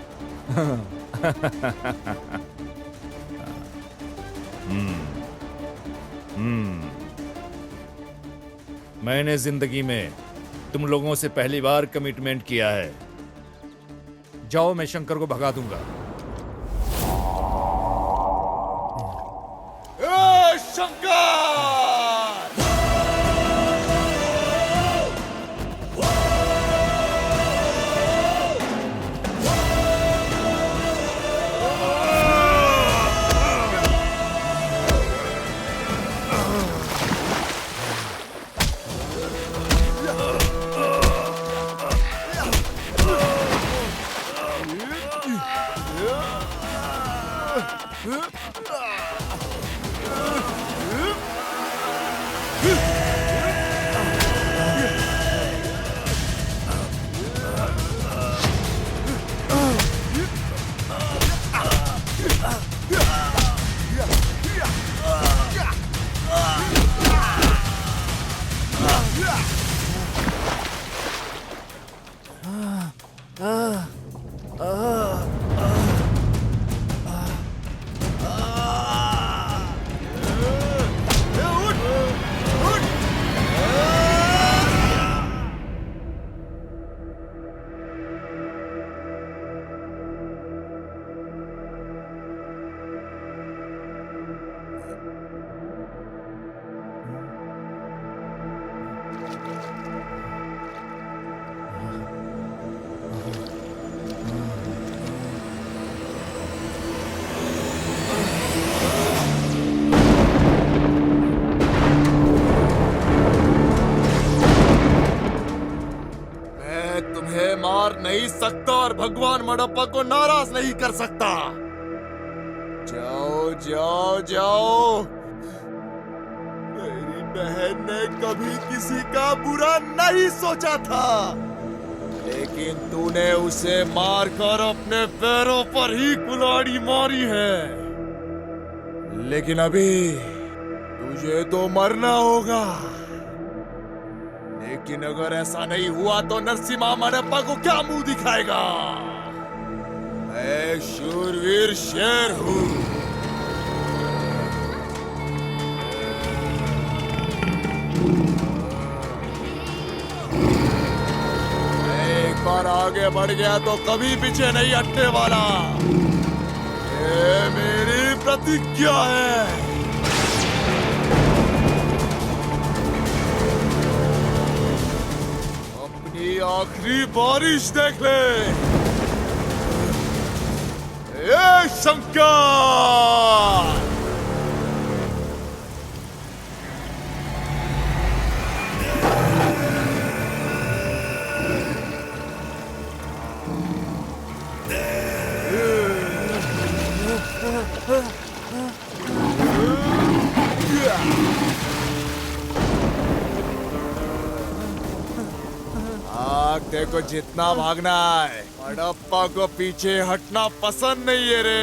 मैंने जिंदगी में तुम लोगों से पहली बार कमिटमेंट किया है। जाओ, मैं शंकर को भगा दूंगा। शंकर! नहीं सकता और भगवान मडप्पा को नाराज नहीं कर सकता। जाओ जाओ जाओ। मेरी बहन ने कभी किसी का बुरा नहीं सोचा था, लेकिन तूने उसे मारकर अपने पैरों पर ही कुल्हाड़ी मारी है। लेकिन अभी तुझे तो मरना होगा। लेकिन अगर ऐसा नहीं हुआ तो नरसिम्हा मडप्पा को क्या मुंह दिखाएगा? मैं शूरवीर शेर हूं। एक बार आगे बढ़ गया तो कभी पीछे नहीं हटने वाला। ये मेरी प्रतिज्ञा है। आखिरी बारिश देख ले। ये शंकर! देखो जितना भागना है, मडप्पा को पीछे हटना पसंद नहीं है रे।